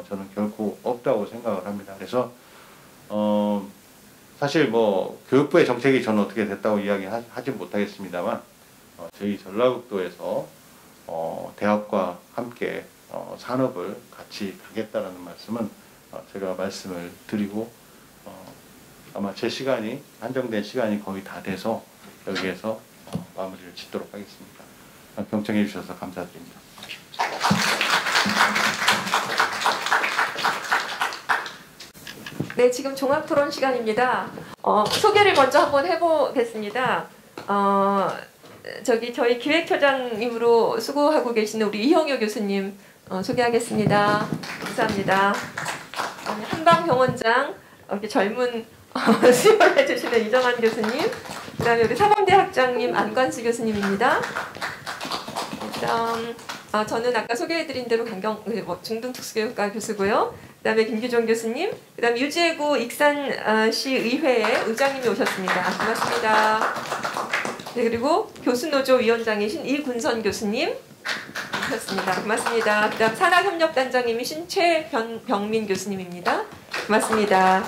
저는 결코 없다고 생각을 합니다. 그래서 사실 뭐 교육부의 정책이 저는 어떻게 됐다고 이야기하지 못하겠습니다만 저희 전라북도에서 대학과 함께 산업을 같이 가겠다라는 말씀은 제가 말씀을 드리고 아마 제 시간이 한정된 시간이 거의 다 돼서 여기에서 마무리를 짓도록 하겠습니다. 경청해 주셔서 감사드립니다. 네, 지금 종합토론 시간입니다. 소개를 먼저 한번 해보겠습니다. 저희 기획처장님으로 수고하고 계시는 우리 이형효 교수님 소개하겠습니다. 감사합니다. 한방병원장 이렇게 젊은 수혈을 해주시는 이정환 교수님, 그다음에 우리 사범대 학장님 안관수 교수님입니다. 그다음 저는 아까 소개해드린 대로 중등특수교육과 교수고요. 그다음에 김규종 교수님, 그다음 유지해구 익산시 의회의 의장님이 오셨습니다. 고맙습니다. 네, 그리고 교수노조 위원장이신 이군선 교수님 오셨습니다. 고맙습니다. 그다음 산학협력단장님이신 최병민 교수님입니다. 고맙습니다.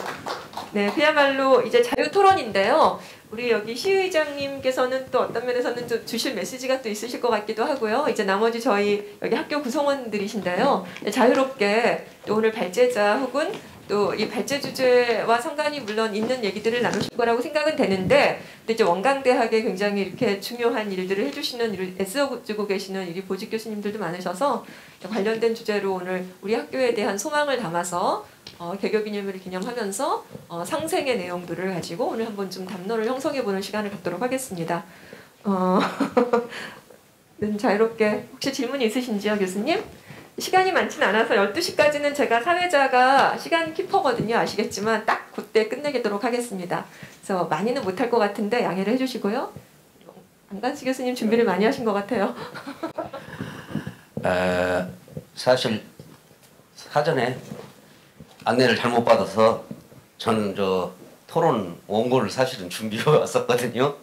네, 그야말로 이제 자유토론인데요. 우리 여기 시의장님께서는 또 어떤 면에서는 좀 주실 메시지가 또 있으실 것 같기도 하고요. 이제 나머지 저희 여기 학교 구성원들이신데요. 자유롭게 또 오늘 발제자 혹은 또 이 발제 주제와 상관이 물론 있는 얘기들을 나누실 거라고 생각은 되는데, 또 이제 원광대학에 굉장히 이렇게 중요한 일들을 해주시는 애써주고 계시는 우리 보직 교수님들도 많으셔서 관련된 주제로 오늘 우리 학교에 대한 소망을 담아서 개교기념일을 기념하면서 상생의 내용들을 가지고 오늘 한번 좀 담론을 형성해보는 시간을 갖도록 하겠습니다. 자유롭게 혹시 질문이 있으신지요, 교수님? 시간이 많지는 않아서 12시까지는 제가 사회자가 시간 키퍼거든요. 아시겠지만 딱 그때 끝내도록 하겠습니다. 그래서 많이는 못할 것 같은데 양해를 해주시고요. 안관수 교수님 준비를 많이 하신 것 같아요. 사실 사전에 안내를 잘못 받아서 저는 토론 원고를 사실은 준비해 왔었거든요.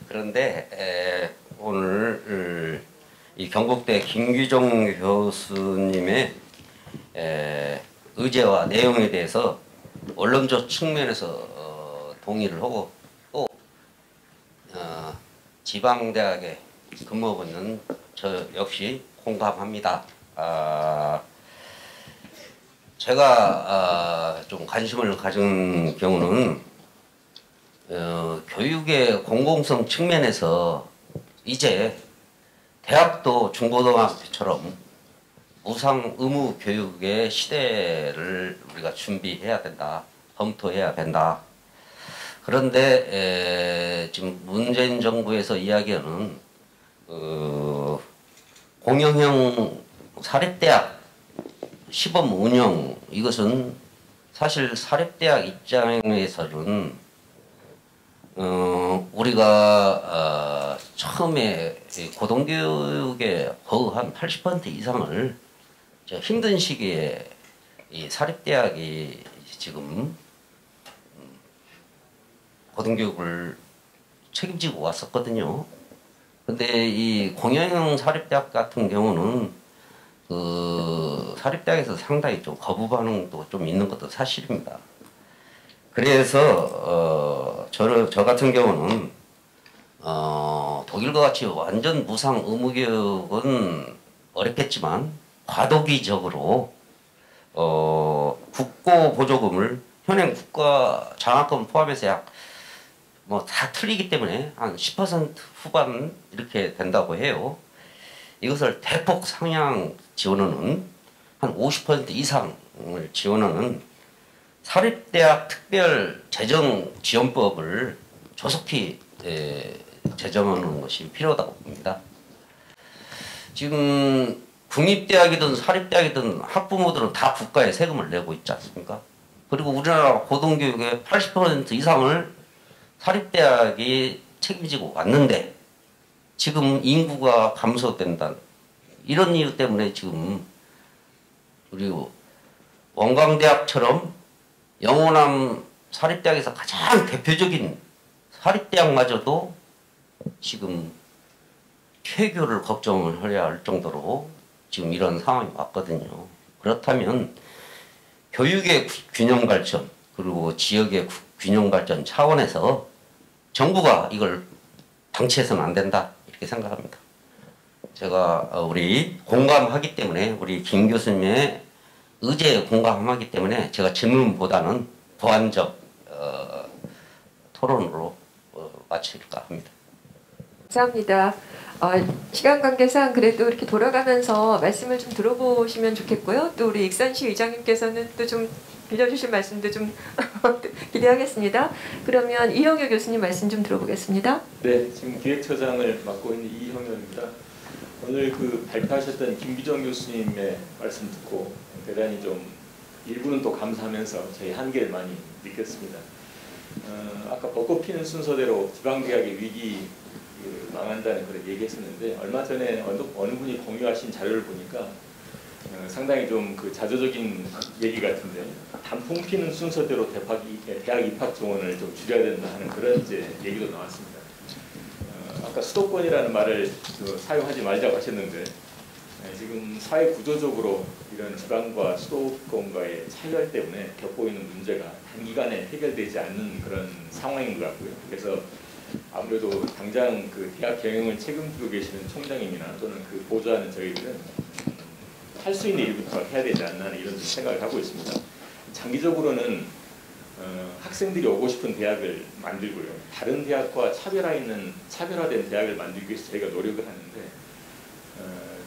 그런데 오늘 이 경북대 김규종 교수님의 의제와 내용에 대해서 언론적 측면에서 동의를 하고 또 지방대학에 근무하고 있는 저 역시 공감합니다. 제가 좀 관심을 가진 경우는 교육의 공공성 측면에서 이제 대학도 중고등학교처럼 무상 의무 교육의 시대를 우리가 준비해야 된다, 검토해야 된다. 그런데 지금 문재인 정부에서 이야기하는 공영형 사립대학 시범 운영, 이것은 사실 사립대학 입장에서는 우리가 처음에 고등교육의 거의 한 80% 이상을 힘든 시기에 이 사립대학이 지금 고등교육을 책임지고 왔었거든요. 근데 이 공영형 사립대학 같은 경우는 사립대학에서 상당히 좀 거부 반응도 좀 있는 것도 사실입니다. 그래서 저 같은 경우는 독일과 같이 완전 무상 의무 교육은 어렵겠지만 과도기적으로 국고 보조금을 현행 국가 장학금 포함해서 약 다 틀리기 때문에 한 10% 후반 이렇게 된다고 해요. 이것을 대폭 상향 지원하는 한 50% 이상을 지원하는 사립대학 특별 재정 지원법을 조속히 제정하는 것이 필요하다고 봅니다. 지금 국립대학이든 사립대학이든 학부모들은 다 국가에 세금을 내고 있지 않습니까? 그리고 우리나라 고등교육의 80% 이상을 사립대학이 책임지고 왔는데 지금 인구가 감소된다. 이런 이유 때문에 지금 우리 원광대학처럼 영호남 사립대학에서 가장 대표적인 사립대학마저도 지금 폐교를 걱정을 해야 할 정도로 지금 이런 상황이 왔거든요. 그렇다면 교육의 균형 발전 그리고 지역의 균형 발전 차원에서 정부가 이걸 방치해서는 안 된다 이렇게 생각합니다. 제가 우리 공감하기 때문에 우리 김 교수님의 의제에 공감하기 때문에 제가 질문보다는 보완적 토론으로 마칠까 합니다. 감사합니다. 시간 관계상 그래도 이렇게 돌아가면서 말씀을 좀 들어보시면 좋겠고요. 또 우리 익산시 의장님께서는 또 좀 빌려주실 말씀도 좀 기대하겠습니다. 그러면 이형효 교수님 말씀 좀 들어보겠습니다. 네, 지금 기획처장을 맡고 있는 이형효입니다. 오늘 그 발표하셨던 김기정 교수님의 말씀 듣고 대단히 좀 일부는 또 감사하면서 저희 한계를 많이 느꼈습니다. 아까 벚꽃 피는 순서대로 지방대학의 위기 망한다는 그런 얘기했었는데 얼마 전에 어느 분이 공유하신 자료를 보니까 상당히 좀 그 자조적인 얘기 같은데 단풍 피는 순서대로 대학 입학 정원을 좀 줄여야 된다 하는 그런 이제 얘기도 나왔습니다. 아까 수도권이라는 말을 사용하지 말자고 하셨는데 지금 사회 구조적으로 이런 지방과 수도권과의 차이கள் 때문에 겪고 있는 문제가 단기간에 해결되지 않는 그런 상황인 것 같고요. 그래서 아무래도 당장 그 대학 경영을 책임지고 계시는 총장님이나 또는 그 보좌하는 저희들은 할 수 있는 일부터 해야 되지 않나 이런 생각을 하고 있습니다. 장기적으로는 학생들이 오고 싶은 대학을 만들고요. 다른 대학과 차별화된 대학을 만들기 위해서 저희가 노력을 하는데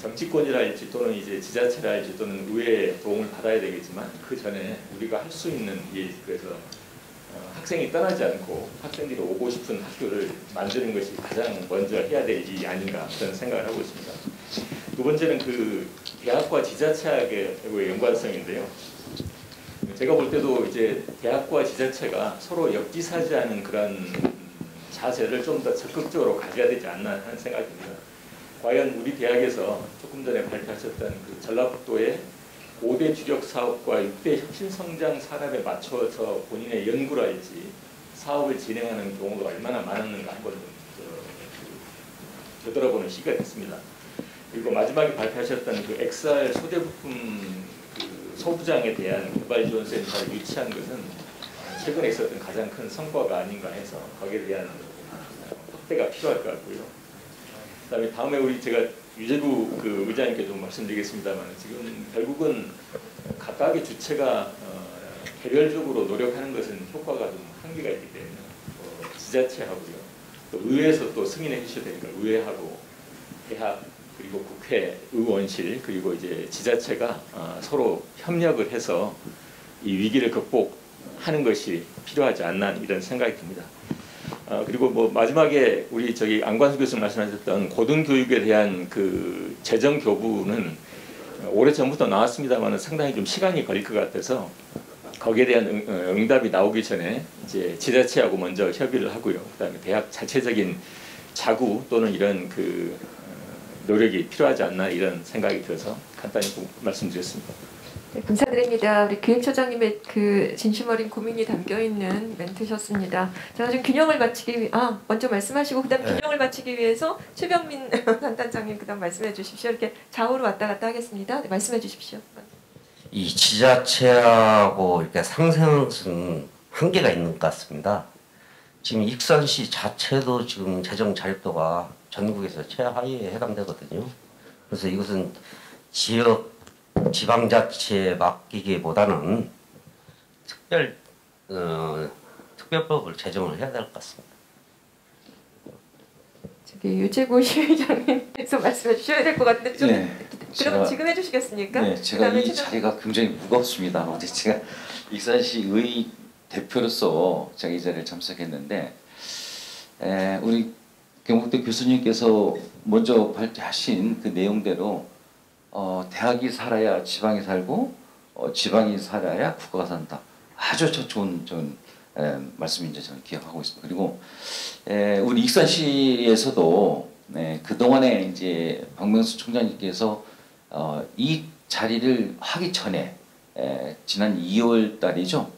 정치권이랄지 또는 이제 지자체랄지 또는 의회의 도움을 받아야 되겠지만 그 전에 우리가 할 수 있는 그래서 학생이 떠나지 않고 학생들이 오고 싶은 학교를 만드는 것이 가장 먼저 해야 될 일이 아닌가 그런 생각을 하고 있습니다. 두 번째는 그 대학과 지자체의 연관성인데요. 제가 볼 때도 이제 대학과 지자체가 서로 역지사지하는 그런 자세를 좀 더 적극적으로 가져야 되지 않나 하는 생각입니다. 과연 우리 대학에서 조금 전에 발표하셨던 그 전라북도의 5대 주력 사업과 6대 혁신성장 산업에 맞춰서 본인의 연구랄지 사업을 진행하는 경우가 얼마나 많았는가 한번 되돌아보는 시기가 됐습니다. 그리고 마지막에 발표하셨던 그 XR 소재부품 그 소부장에 대한 개발지원센터를 유치한 것은 최근에 있었던 가장 큰 성과가 아닌가 해서 거기에 대한 확대가 필요할 것 같고요. 그다음에 다음에 우리 제가 유재구 그 의장님께 좀 말씀드리겠습니다만 지금 결국은 각각의 주체가 개별적으로 노력하는 것은 효과가 좀 한계가 있기 때문에 지자체하고요. 또 의회에서 또 승인해 주셔야 되니까 의회하고 대학 그리고 국회 의원실 그리고 이제 지자체가 서로 협력을 해서 이 위기를 극복하는 것이 필요하지 않나 이런 생각이 듭니다. 그리고 뭐 마지막에 우리 저기 안관수 교수님 말씀하셨던 고등교육에 대한 그 재정 교부는 오래 전부터 나왔습니다만 상당히 좀 시간이 걸릴 것 같아서 거기에 대한 응답이 나오기 전에 이제 지자체하고 먼저 협의를 하고요. 그다음에 대학 자체적인 자구 또는 이런 그 노력이 필요하지 않나 이런 생각이 들어서 간단히 말씀드렸습니다. 네, 감사드립니다. 우리 기획처장님의 그 진심 어린 고민이 담겨 있는 멘트셨습니다. 제가 좀 균형을 맞추기 먼저 말씀하시고 그다음 균형을 맞추기 위해서 최병민 단단장님 그다음 말씀해 주십시오. 이렇게 좌우로 왔다 갔다 하겠습니다. 네, 말씀해 주십시오. 이 지자체하고 이렇게 상생은 한계가 있는 것 같습니다. 지금 익산시 자체도 지금 재정 자립도가 전국에서 최하위에 해당되거든요. 그래서 이것은 지방자치에 맡기기보다는 특별법을 제정을 해야 될 것 같습니다. 저기 유재구 시의장님께서 말씀해 주셔야 될 것 같은데 좀 그러면 제가, 지금 해주시겠습니까? 네, 제가 이 자리가 굉장히 무겁습니다. 어제 제가 익산시 의 대표로서 제가 이 자리에 참석했는데 우리 경북대 교수님께서 먼저 발표하신 그 내용대로 대학이 살아야 지방이 살고 지방이 살아야 국가가 산다. 아주 좋은 말씀인지 저는 기억하고 있습니다. 그리고 우리 익산시에서도 그동안에 이제 박명수 총장님께서 이 자리를 하기 전에 지난 2월 달이죠.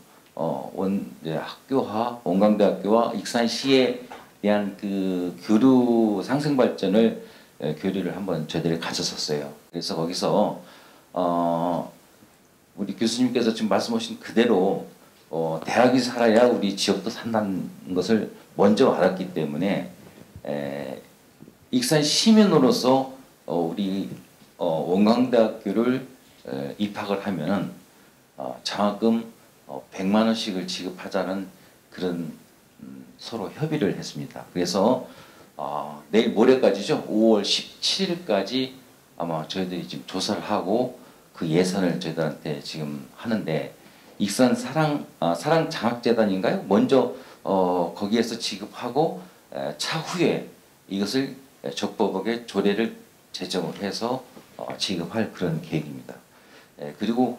원광대학교와 익산시에 대한 그 교류 상생 발전을 교류를 한번 저희들이 가졌었어요. 그래서 거기서 우리 교수님께서 지금 말씀하신 그대로 대학이 살아야 우리 지역도 산다는 것을 먼저 알았기 때문에 익산 시민으로서 우리 원광대학교를 입학을 하면은 장학금 100만 원씩을 지급하자는 그런 서로 협의를 했습니다. 그래서 내일 모레까지죠. 5월 17일까지 아마 저희들이 지금 조사를 하고 그 예산을 저희들한테 지금 하는데 익산 사랑 장학재단인가요? 먼저 거기에서 지급하고 차후에 이것을 적법하게 조례를 제정을 해서 지급할 그런 계획입니다. 그리고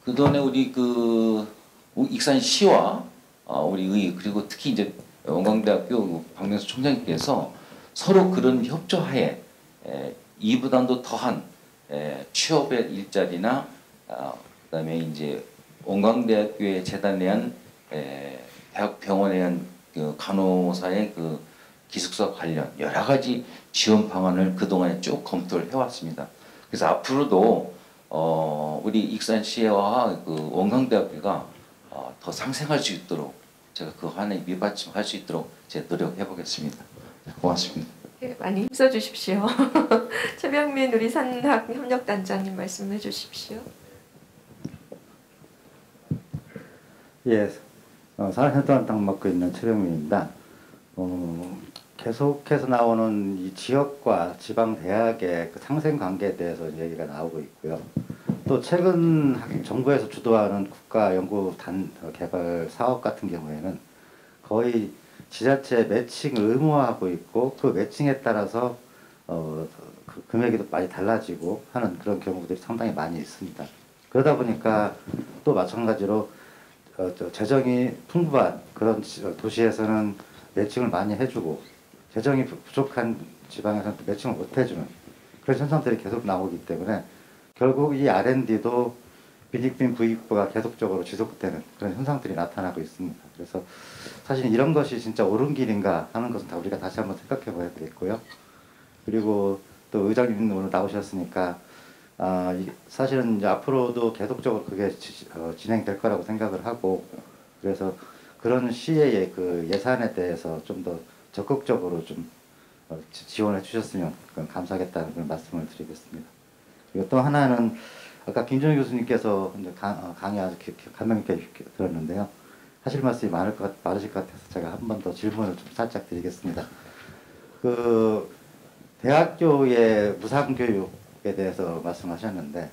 그동안에 우리 그 익산시와 우리 의 그리고 특히 이제 원광대학교 박명수 총장님께서 서로 그런 협조하에 이보다도 더한 취업의 일자리나 그다음에 이제 원광대학교의 재단에 한 대학 병원에 한 그 간호사의 그 기숙사 관련 여러 가지 지원 방안을 그동안에 쭉 검토를 해왔습니다. 그래서 앞으로도 우리 익산시와 그 원광대학교가 더 상생할 수 있도록 제가 그 한해 밑받침할 수 있도록 제가 노력해 보겠습니다. 고맙습니다. 네, 많이 힘써 주십시오. 최병민 우리 산학협력단장님 말씀해 주십시오. 예, 산학협력단장 맡고 있는 최병민입니다. 계속해서 나오는 이 지역과 지방 대학의 그 상생 관계에 대해서 얘기가 나오고 있고요. 또 최근 정부에서 주도하는 국가 연구 개발 사업 같은 경우에는 거의 지자체 매칭을 의무화하고 있고 그 매칭에 따라서 그 금액이 많이 달라지고 하는 그런 경우들이 상당히 많이 있습니다. 그러다 보니까 또 마찬가지로 재정이 풍부한 그런 도시에서는 매칭을 많이 해주고 재정이 부족한 지방에서는 매칭을 못 해주는 그런 현상들이 계속 나오기 때문에 결국 이 R&D도 빈익빈 부익부가 계속적으로 지속되는 그런 현상들이 나타나고 있습니다. 그래서 사실 이런 것이 진짜 옳은 길인가 하는 것은 다 우리가 다시 한번 생각해 봐야 되겠고요. 그리고 또 의장님 오늘 나오셨으니까 사실은 이제 앞으로도 계속적으로 그게 진행될 거라고 생각을 하고 그래서 그런 시의 그 예산에 대해서 좀 더 적극적으로 좀 지원해 주셨으면 감사하겠다는 그런 말씀을 드리겠습니다. 그리고 또 하나는 아까 김정희 교수님께서 강의 아주 감명 깊게 들었는데요. 하실 말씀이 많으실 것 같아서 제가 한 번 더 질문을 좀 살짝 드리겠습니다. 그 대학교의 무상교육에 대해서 말씀하셨는데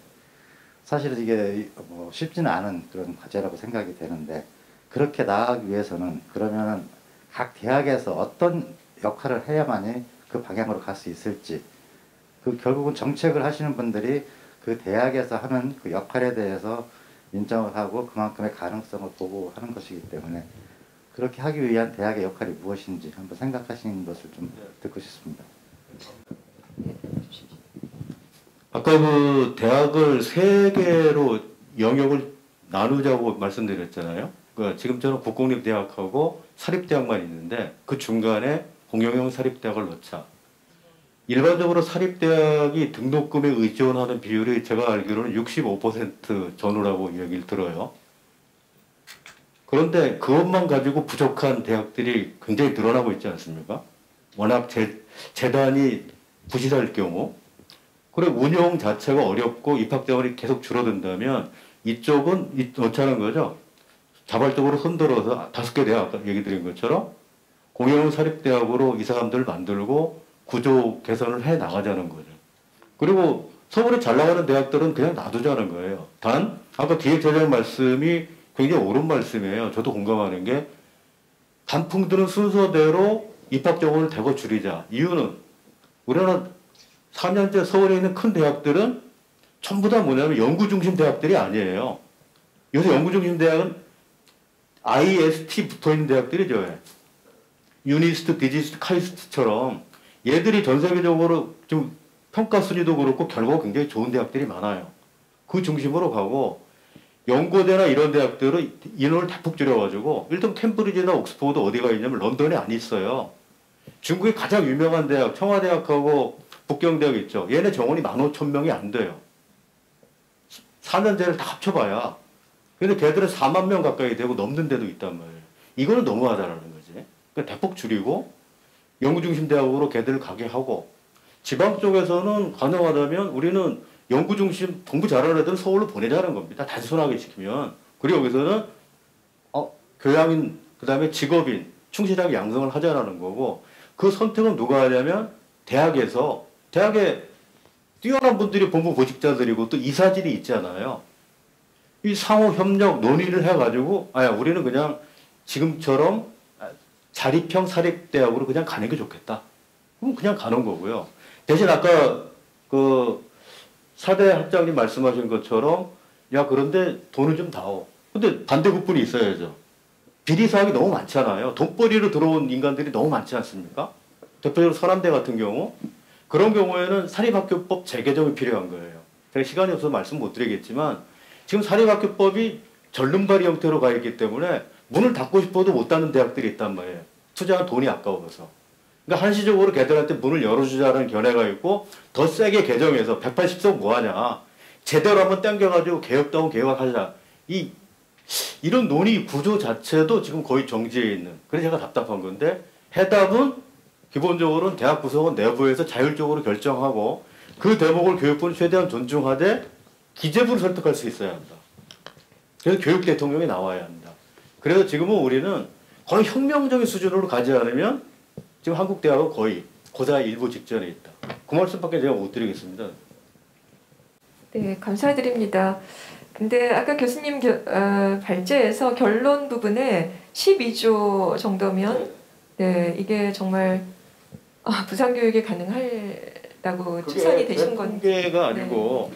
사실은 이게 쉽지는 않은 그런 과제라고 생각이 되는데 그렇게 나아가기 위해서는 그러면은 각 대학에서 어떤 역할을 해야만이 그 방향으로 갈 수 있을지 그 결국은 정책을 하시는 분들이 그 대학에서 하는 그 역할에 대해서 인정을 하고 그만큼의 가능성을 보고 하는 것이기 때문에 그렇게 하기 위한 대학의 역할이 무엇인지 한번 생각하시는 것을 좀 듣고 싶습니다. 아까 그 대학을 세 개로 영역을 나누자고 말씀드렸잖아요. 그러니까 지금처럼 국공립대학하고 사립대학만 있는데 그 중간에 공영형 사립대학을 넣자. 일반적으로 사립대학이 등록금에 의존하는 비율이 제가 알기로는 65% 전후라고 얘기를 들어요. 그런데 그것만 가지고 부족한 대학들이 굉장히 늘어나고 있지 않습니까? 워낙 재단이 부실할 경우 그리고 운영 자체가 어렵고 입학 자원이 계속 줄어든다면 이쪽은 어쩌는 거죠? 자발적으로 흔들어서 5개 대학 아까 얘기 드린 것처럼 공영 사립대학으로 이 사람들을 만들고 구조 개선을 해 나가자는 거죠. 그리고 서울에 잘 나가는 대학들은 그냥 놔두자는 거예요. 단 아까 기획재정 말씀이 굉장히 옳은 말씀이에요. 저도 공감하는 게 단풍들은 순서대로 입학 정원을 대거 줄이자. 이유는 우리나라 4년제 서울에 있는 큰 대학들은 전부 다 뭐냐면 연구 중심 대학들이 아니에요. 요새 연구 중심 대학은 IST 붙어 있는 대학들이죠. 유니스트, 디지스트, 카이스트처럼 얘들이 전 세계적으로 좀 평가 순위도 그렇고 결과가 굉장히 좋은 대학들이 많아요. 그 중심으로 가고 연고대나 이런 대학들은 인원을 대폭 줄여가지고 일단 캠브리지나 옥스퍼드 어디가 있냐면 런던에 안 있어요. 중국의 가장 유명한 대학 청와대학하고 북경대학 있죠. 얘네 정원이 15,000명이 안 돼요. 4년제를 다 합쳐봐야. 근데 걔들은 4만 명 가까이 되고 넘는 데도 있단 말이에요. 이거는 너무하다라는 거지. 그러니까 대폭 줄이고 연구중심 대학으로 걔들을 가게 하고 지방 쪽에서는 가능하다면 우리는 연구중심 공부 잘하는 애들은 서울로 보내자는 겁니다. 단순하게 시키면. 그리고 여기서는 교양인 그다음에 직업인 충실하게 양성을 하자라는 거고 그 선택은 누가 하냐면 대학에 뛰어난 분들이 본부 보직자들이고 또 이사진이 있잖아요. 이 상호 협력 논의를 해가지고 우리는 그냥 지금처럼 자립형 사립대학으로 그냥 가는 게 좋겠다. 그럼 그냥 가는 거고요. 대신 아까 그 사대 학장님 말씀하신 것처럼 그런데 돈은 좀 다오. 근데 반대급분이 있어야죠. 비리 사항이 너무 많잖아요. 돈벌이로 들어온 인간들이 너무 많지 않습니까? 대표적으로 서남대 같은 경우 그런 경우에는 사립학교법 재개정이 필요한 거예요. 제가 시간이 없어서 말씀 못 드리겠지만 지금 사립학교법이 절름발이 형태로 가 있기 때문에 문을 닫고 싶어도 못 닫는 대학들이 있단 말이에요. 투자한 돈이 아까워서. 그러니까 한시적으로 걔들한테 문을 열어주자는 견해가 있고 더 세게 개정해서 180석 뭐하냐. 제대로 한번 당겨가지고 개혁다운 개혁하자. 이런 논의 구조 자체도 지금 거의 정지해 있는. 그래서 제가 답답한 건데 해답은 기본적으로는 대학 구성원 내부에서 자율적으로 결정하고 그 대목을 교육부는 최대한 존중하되 기재부를 설득할 수 있어야 한다. 그래서 교육 대통령이 나와야 한다. 그래서 지금은 우리는 거의 혁명적인 수준으로 가지 않으면 지금 한국 대학은 거의 고사 일부 직전에 있다. 그 말씀밖에 제가 못 드리겠습니다. 네, 감사드립니다. 근데 아까 교수님 발제에서 결론 부분에 12조 정도면 이게 정말 부산교육이 가능하다고 추산이 되신 건데. 통계가 아니고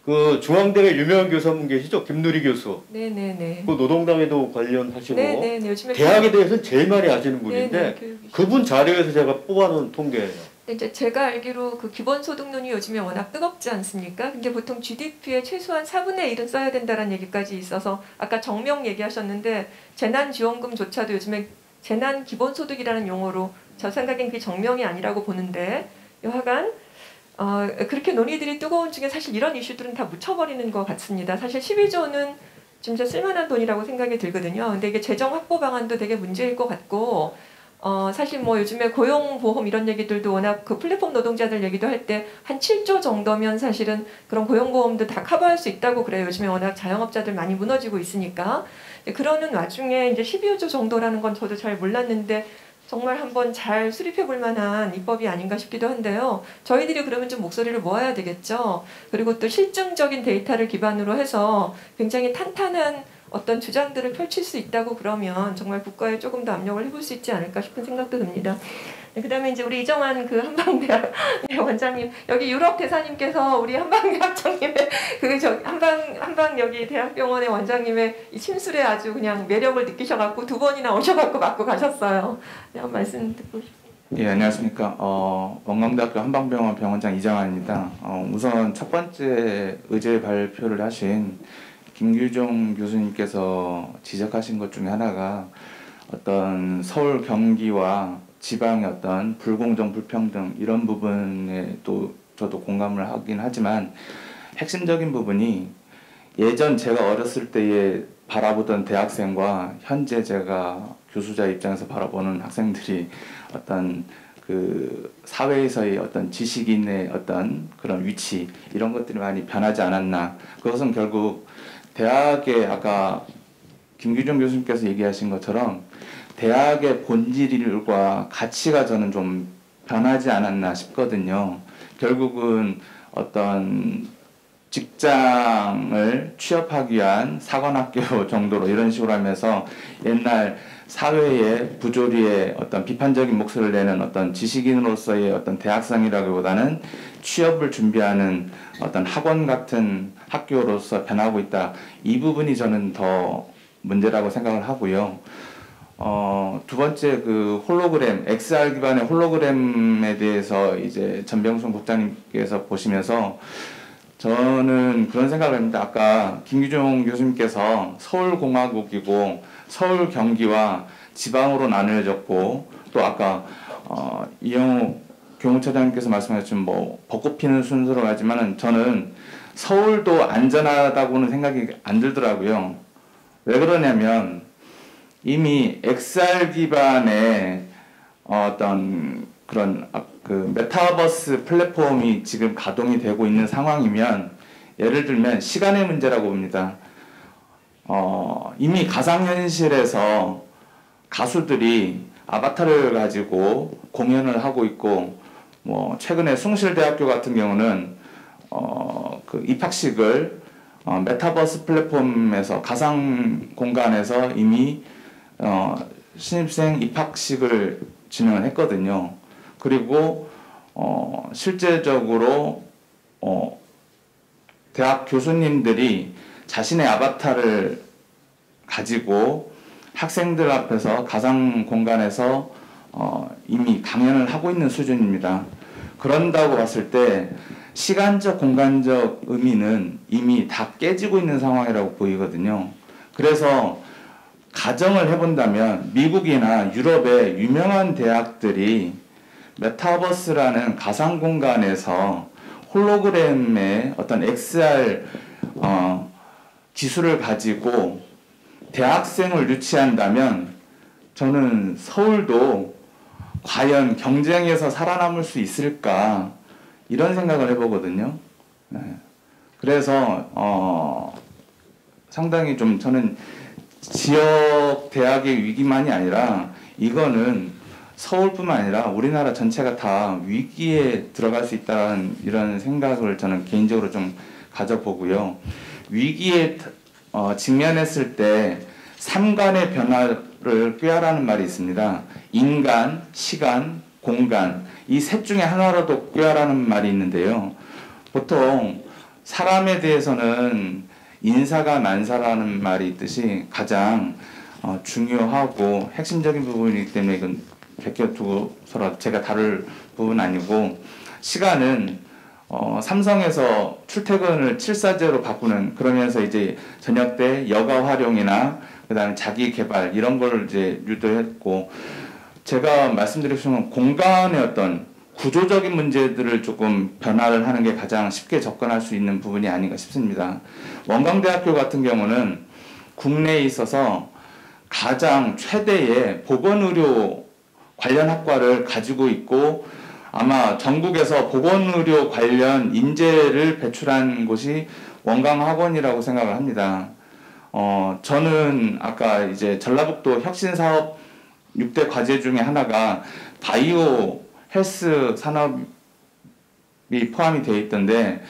그 중앙대가 유명한 교수 한 분 계시죠? 김누리 교수. 네네네. 그 노동당에도 관련하시고 네네. 요즘에 대학에 대해서는 제일 많이 아시는 분인데 네네, 그분 자료에서 제가 뽑아놓은 통계예요. 이제 제가 알기로 그 기본소득론이 요즘에 워낙 뜨겁지 않습니까? 근데 보통 GDP의 최소한 4분의 1은 써야 된다는 얘기까지 있어서 아까 정명 얘기하셨는데 재난지원금조차도 요즘에 재난기본소득이라는 용어로 저 생각엔 그게 정명이 아니라고 보는데 여하간 그렇게 논의들이 뜨거운 중에 사실 이런 이슈들은 다 묻혀버리는 것 같습니다. 사실 12조는 진짜 쓸만한 돈이라고 생각이 들거든요. 근데 이게 재정 확보 방안도 되게 문제일 것 같고 사실 뭐 요즘에 고용보험 이런 얘기들도 워낙 그 플랫폼 노동자들 얘기도 할 때 한 7조 정도면 사실은 그런 고용보험도 다 커버할 수 있다고 그래요. 요즘에 워낙 자영업자들 많이 무너지고 있으니까. 그러는 와중에 이제 12조 정도라는 건 저도 잘 몰랐는데 정말 한번 잘 수립해 볼 만한 입법이 아닌가 싶기도 한데요. 저희들이 그러면 좀 목소리를 모아야 되겠죠. 그리고 또 실증적인 데이터를 기반으로 해서 굉장히 탄탄한 어떤 주장들을 펼칠 수 있다고 그러면 정말 국가에 조금 더 압력을 해볼 수 있지 않을까 싶은 생각도 듭니다. 그다음에 이제 우리 이정환 그 한방대학 원장님 여기 유럽 대사님께서 우리 한방대학장님의 한방 여기 대학병원의 원장님의 이 침술에 아주 그냥 매력을 느끼셔갖고 2번이나 오셔갖고 맞고 가셨어요. 한 말씀 듣고 싶습니다. 예, 안녕하십니까. 원광대학교 한방병원 병원장 이정환입니다. 우선 첫 번째 의제 발표를 하신 김규종 교수님께서 지적하신 것 중에 하나가 어떤 서울 경기와 지방의 어떤 불공정 불평등 이런 부분에 또 저도 공감을 하긴 하지만 핵심적인 부분이 예전 제가 어렸을 때에 바라보던 대학생과 현재 제가 교수자 입장에서 바라보는 학생들이 어떤 그 사회에서의 어떤 지식인의 어떤 그런 위치 이런 것들이 많이 변하지 않았나. 그것은 결국 대학의 아까 김규정 교수님께서 얘기하신 것처럼 대학의 본질과 가치가 저는 좀 변하지 않았나 싶거든요. 결국은 어떤 직장을 취업하기 위한 사관학교 정도로 이런 식으로 하면서 옛날 사회의 부조리에 어떤 비판적인 목소리를 내는 어떤 지식인으로서의 어떤 대학생이라기보다는 취업을 준비하는 어떤 학원 같은 학교로서 변하고 있다. 이 부분이 저는 더 문제라고 생각을 하고요. 두 번째 그 홀로그램, XR 기반의 홀로그램에 대해서 이제 전병순 국장님께서 보시면서 저는 그런 생각을 합니다. 아까 김규종 교수님께서 서울공화국이고 서울 경기와 지방으로 나누어졌고 또 아까 이영우 교무처장님께서 말씀하셨지만 뭐 벚꽃 피는 순서로 하지만은 저는 서울도 안전하다고는 생각이 안 들더라고요. 왜 그러냐면 이미 XR 기반의 어떤 그런 그 메타버스 플랫폼이 지금 가동이 되고 있는 상황이면 예를 들면 시간의 문제라고 봅니다. 이미 가상현실에서 가수들이 아바타를 가지고 공연을 하고 있고 뭐 최근에 숭실대학교 같은 경우는 그 입학식을 메타버스 플랫폼에서 가상 공간에서 이미 신입생 입학식을 진행을 했거든요. 그리고 실제적으로 대학 교수님들이 자신의 아바타를 가지고 학생들 앞에서 가상 공간에서 이미 강연을 하고 있는 수준입니다. 그런다고 봤을 때 시간적 공간적 의미는 이미 다 깨지고 있는 상황이라고 보이거든요. 그래서 가정을 해본다면 미국이나 유럽의 유명한 대학들이 메타버스라는 가상 공간에서 홀로그램의 어떤 XR 기술을 가지고 대학생을 유치한다면 저는 서울도 과연 경쟁에서 살아남을 수 있을까 이런 생각을 해보거든요. 네. 그래서 상당히 좀 저는 지역 대학의 위기만이 아니라 이거는 서울뿐만 아니라 우리나라 전체가 다 위기에 들어갈 수 있다는 이런 생각을 저는 개인적으로 좀 가져보고요. 위기에 직면했을 때 삼간의 변화를 꾀하라는 말이 있습니다. 인간, 시간, 공간 이 셋 중에 하나라도 꾀하라는 말이 있는데요. 보통 사람에 대해서는 인사가 만사라는 말이 있듯이 가장 중요하고 핵심적인 부분이기 때문에 이건 베껴두고서라도 제가 다룰 부분은 아니고 시간은 삼성에서 출퇴근을 7사제로 바꾸는 그러면서 이제 저녁 때 여가 활용이나 그다음에 자기 개발 이런 걸 이제 유도했고 제가 말씀드리는 공간의 어떤 구조적인 문제들을 조금 변화를 하는 게 가장 쉽게 접근할 수 있는 부분이 아닌가 싶습니다. 원광대학교 같은 경우는 국내에 있어서 가장 최대의 보건의료 관련 학과를 가지고 있고 아마 전국에서 보건의료 관련 인재를 배출한 곳이 원광학원이라고 생각을 합니다. 저는 아까 이제 전라북도 혁신사업 6대 과제 중에 하나가 바이오 헬스 산업이 포함이 되어 있던데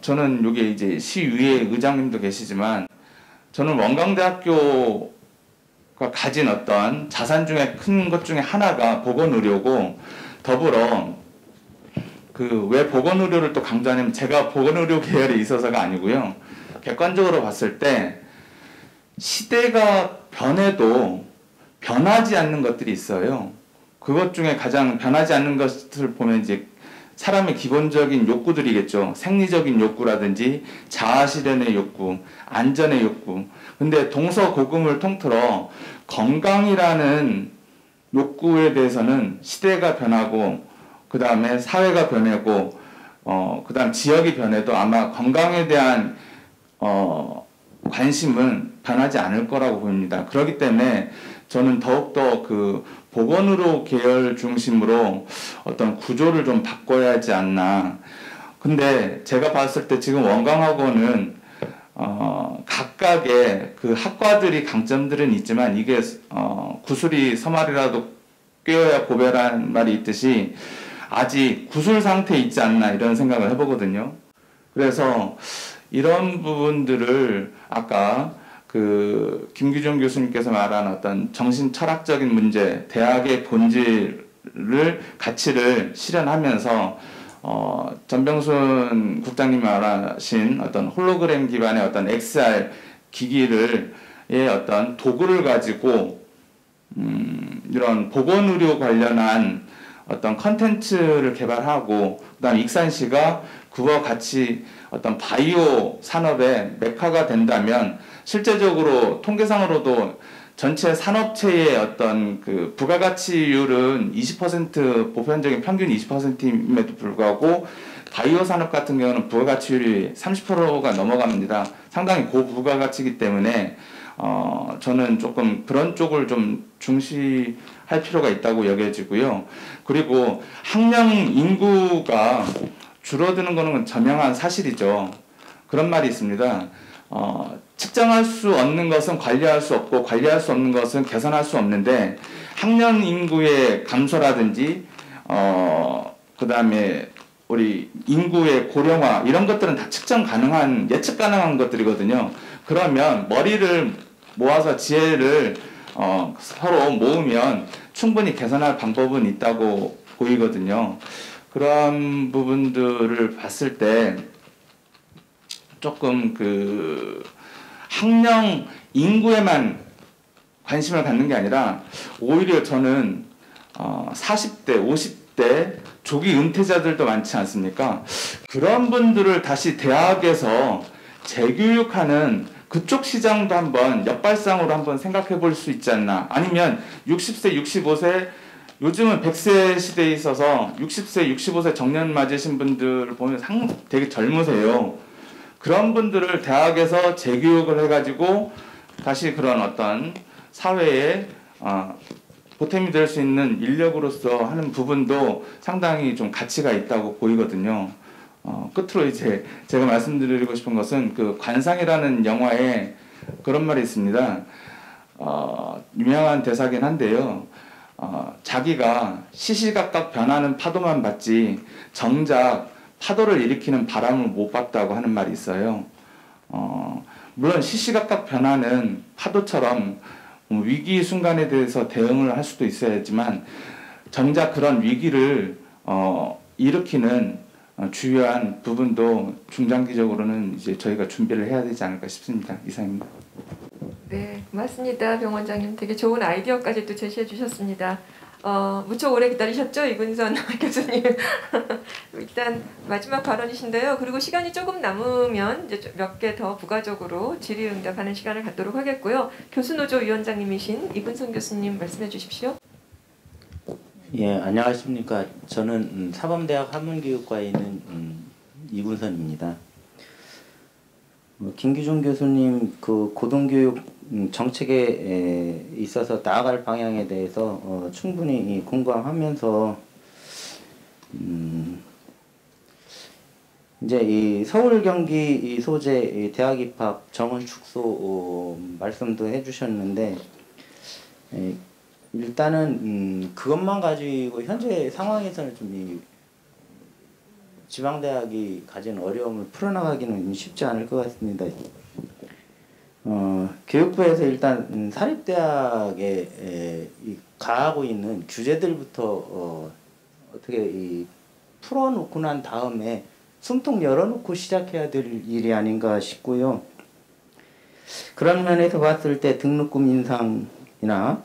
저는 여기 이제 시의회 의장님도 계시지만 저는 원광대학교가 가진 어떤 자산 중에 큰 것 중에 하나가 보건의료고 더불어 그 왜 보건의료를 또 강조하냐면 제가 보건의료 계열에 있어서가 아니고요. 객관적으로 봤을 때 시대가 변해도 변하지 않는 것들이 있어요. 그것 중에 가장 변하지 않는 것을 보면 이제 사람의 기본적인 욕구들이겠죠. 생리적인 욕구라든지 자아실현의 욕구, 안전의 욕구. 근데 동서고금을 통틀어 건강이라는 욕구에 대해서는 시대가 변하고 그 다음에 사회가 변하고 그 다음 지역이 변해도 아마 건강에 대한 관심은 변하지 않을 거라고 보입니다. 그렇기 때문에 저는 더욱더 그 보건의료 계열 중심으로 어떤 구조를 좀 바꿔야 하지 않나. 근데 제가 봤을 때 지금 원광학원은 각각의 그 학과들이 강점들은 있지만 이게 구슬이 서말이라도 꿰어야 고배라는 말이 있듯이 아직 구슬 상태에 있지 않나 이런 생각을 해보거든요. 그래서 이런 부분들을 아까 그 김규종 교수님께서 말한 어떤 정신 철학적인 문제, 대학의 본질을 가치를 실현하면서 전병순 국장님이 말하신 어떤 홀로그램 기반의 어떤 XR 기기를 어떤 도구를 가지고 이런 보건의료 관련한 어떤 컨텐츠를 개발하고 그다음 익산시가 그와 같이 어떤 바이오 산업의 메카가 된다면 실제적으로 통계상으로도 전체 산업체의 어떤 그 부가가치율은 20% 보편적인 평균 20%임에도 불구하고 바이오 산업 같은 경우는 부가가치율이 30%가 넘어갑니다. 상당히 고부가가치이기 때문에 저는 조금 그런 쪽을 좀 중시할 필요가 있다고 여겨지고요. 그리고 학령 인구가 줄어드는 것은 저명한 사실이죠. 그런 말이 있습니다. 측정할 수 없는 것은 관리할 수 없고 관리할 수 없는 것은 개선할 수 없는데 학령 인구의 감소라든지 그 다음에 우리 인구의 고령화 이런 것들은 다 측정 가능한 예측 가능한 것들이거든요. 그러면 머리를 모아서 지혜를 서로 모으면 충분히 개선할 방법은 있다고 보이거든요. 그런 부분들을 봤을 때 조금 그 학령 인구에만 관심을 갖는 게 아니라 오히려 저는 40대, 50대 조기 은퇴자들도 많지 않습니까? 그런 분들을 다시 대학에서 재교육하는 그쪽 시장도 한번 역발상으로 한번 생각해 볼 수 있지 않나. 아니면 60세, 65세 요즘은 100세 시대에 있어서 60세, 65세 정년 맞으신 분들을 보면 되게 젊으세요. 그런 분들을 대학에서 재교육을 해가지고 다시 그런 어떤 사회에 보탬이 될 수 있는 인력으로서 하는 부분도 상당히 좀 가치가 있다고 보이거든요. 끝으로 이제 제가 말씀드리고 싶은 것은 그 관상이라는 영화에 그런 말이 있습니다. 유명한 대사긴 한데요. 자기가 시시각각 변하는 파도만 봤지 정작 파도를 일으키는 바람을 못 봤다고 하는 말이 있어요. 물론 시시각각 변하는 파도처럼 위기 순간에 대해서 대응을 할 수도 있어야지만 정작 그런 위기를 일으키는 주요한 부분도 중장기적으로는 이제 저희가 준비를 해야 되지 않을까 싶습니다. 이상입니다. 네, 고맙습니다. 병 원장님 되게 좋은 아이디어까지 또 제시해 주셨습니다. 무척 오래 기다리셨죠, 이근선 교수님. 일단 마지막 발언이신데요. 그리고 시간이 조금 남으면 이제 몇 개 더 부가적으로 질의응답하는 시간을 갖도록 하겠고요. 교수노조 위원장님이신 이근선 교수님 말씀해 주십시오. 예, 안녕하십니까. 저는 사범대학 한문교육과에 있는 이군선입니다. 김규종 교수님 그 고등교육 정책에 있어서 나아갈 방향에 대해서 충분히 공감하면서 이제 이 서울 경기 이 소재 대학 입학 정원 축소 말씀도 해주셨는데 일단은 그것만 가지고 현재 상황에서는 좀 이 지방대학이 가진 어려움을 풀어나가기는 쉽지 않을 것 같습니다. 교육부에서 일단 사립대학에 가하고 있는 규제들부터 어떻게 풀어놓고 난 다음에 숨통 열어놓고 시작해야 될 일이 아닌가 싶고요. 그런 면에서 봤을 때 등록금 인상이나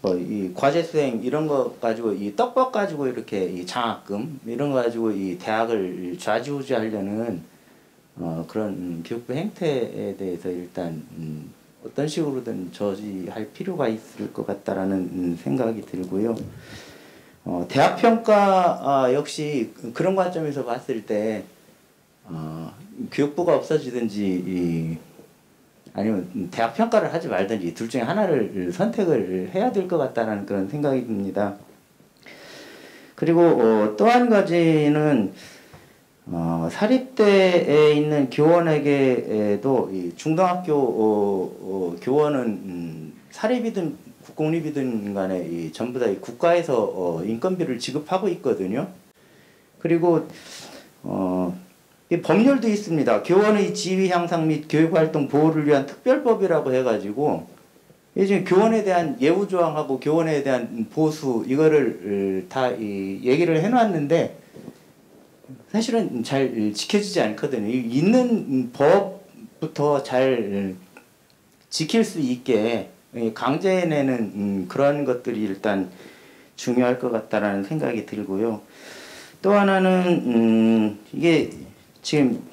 이 과제 수행 이런 거 가지고 이 떡밥 가지고 이렇게 이 장학금 이런 거 가지고 이 대학을 좌지우지하려는 그런 교육부 행태에 대해서 일단 어떤 식으로든 저지할 필요가 있을 것 같다라는 생각이 들고요. 대학 평가 역시 그런 관점에서 봤을 때 교육부가 없어지든지 아니면 대학 평가를 하지 말든지 둘 중에 하나를 선택을 해야 될 것 같다는 그런 생각이 듭니다. 그리고 또 한 가지는 사립대에 있는 교원에게도 이 중등학교 교원은 사립이든 국공립이든 간에 전부 다 국가에서 인건비를 지급하고 있거든요. 그리고 이 법률도 있습니다. 교원의 지위 향상 및 교육활동 보호를 위한 특별법이라고 해가지고 이제 교원에 대한 예우 조항하고 교원에 대한 보수 이거를 다 얘기를 해놨는데 사실은 잘 지켜지지 않거든요. 있는 법부터 잘 지킬 수 있게 강제해내는 그런 것들이 일단 중요할 것 같다라는 생각이 들고요. 또 하나는 이게 지금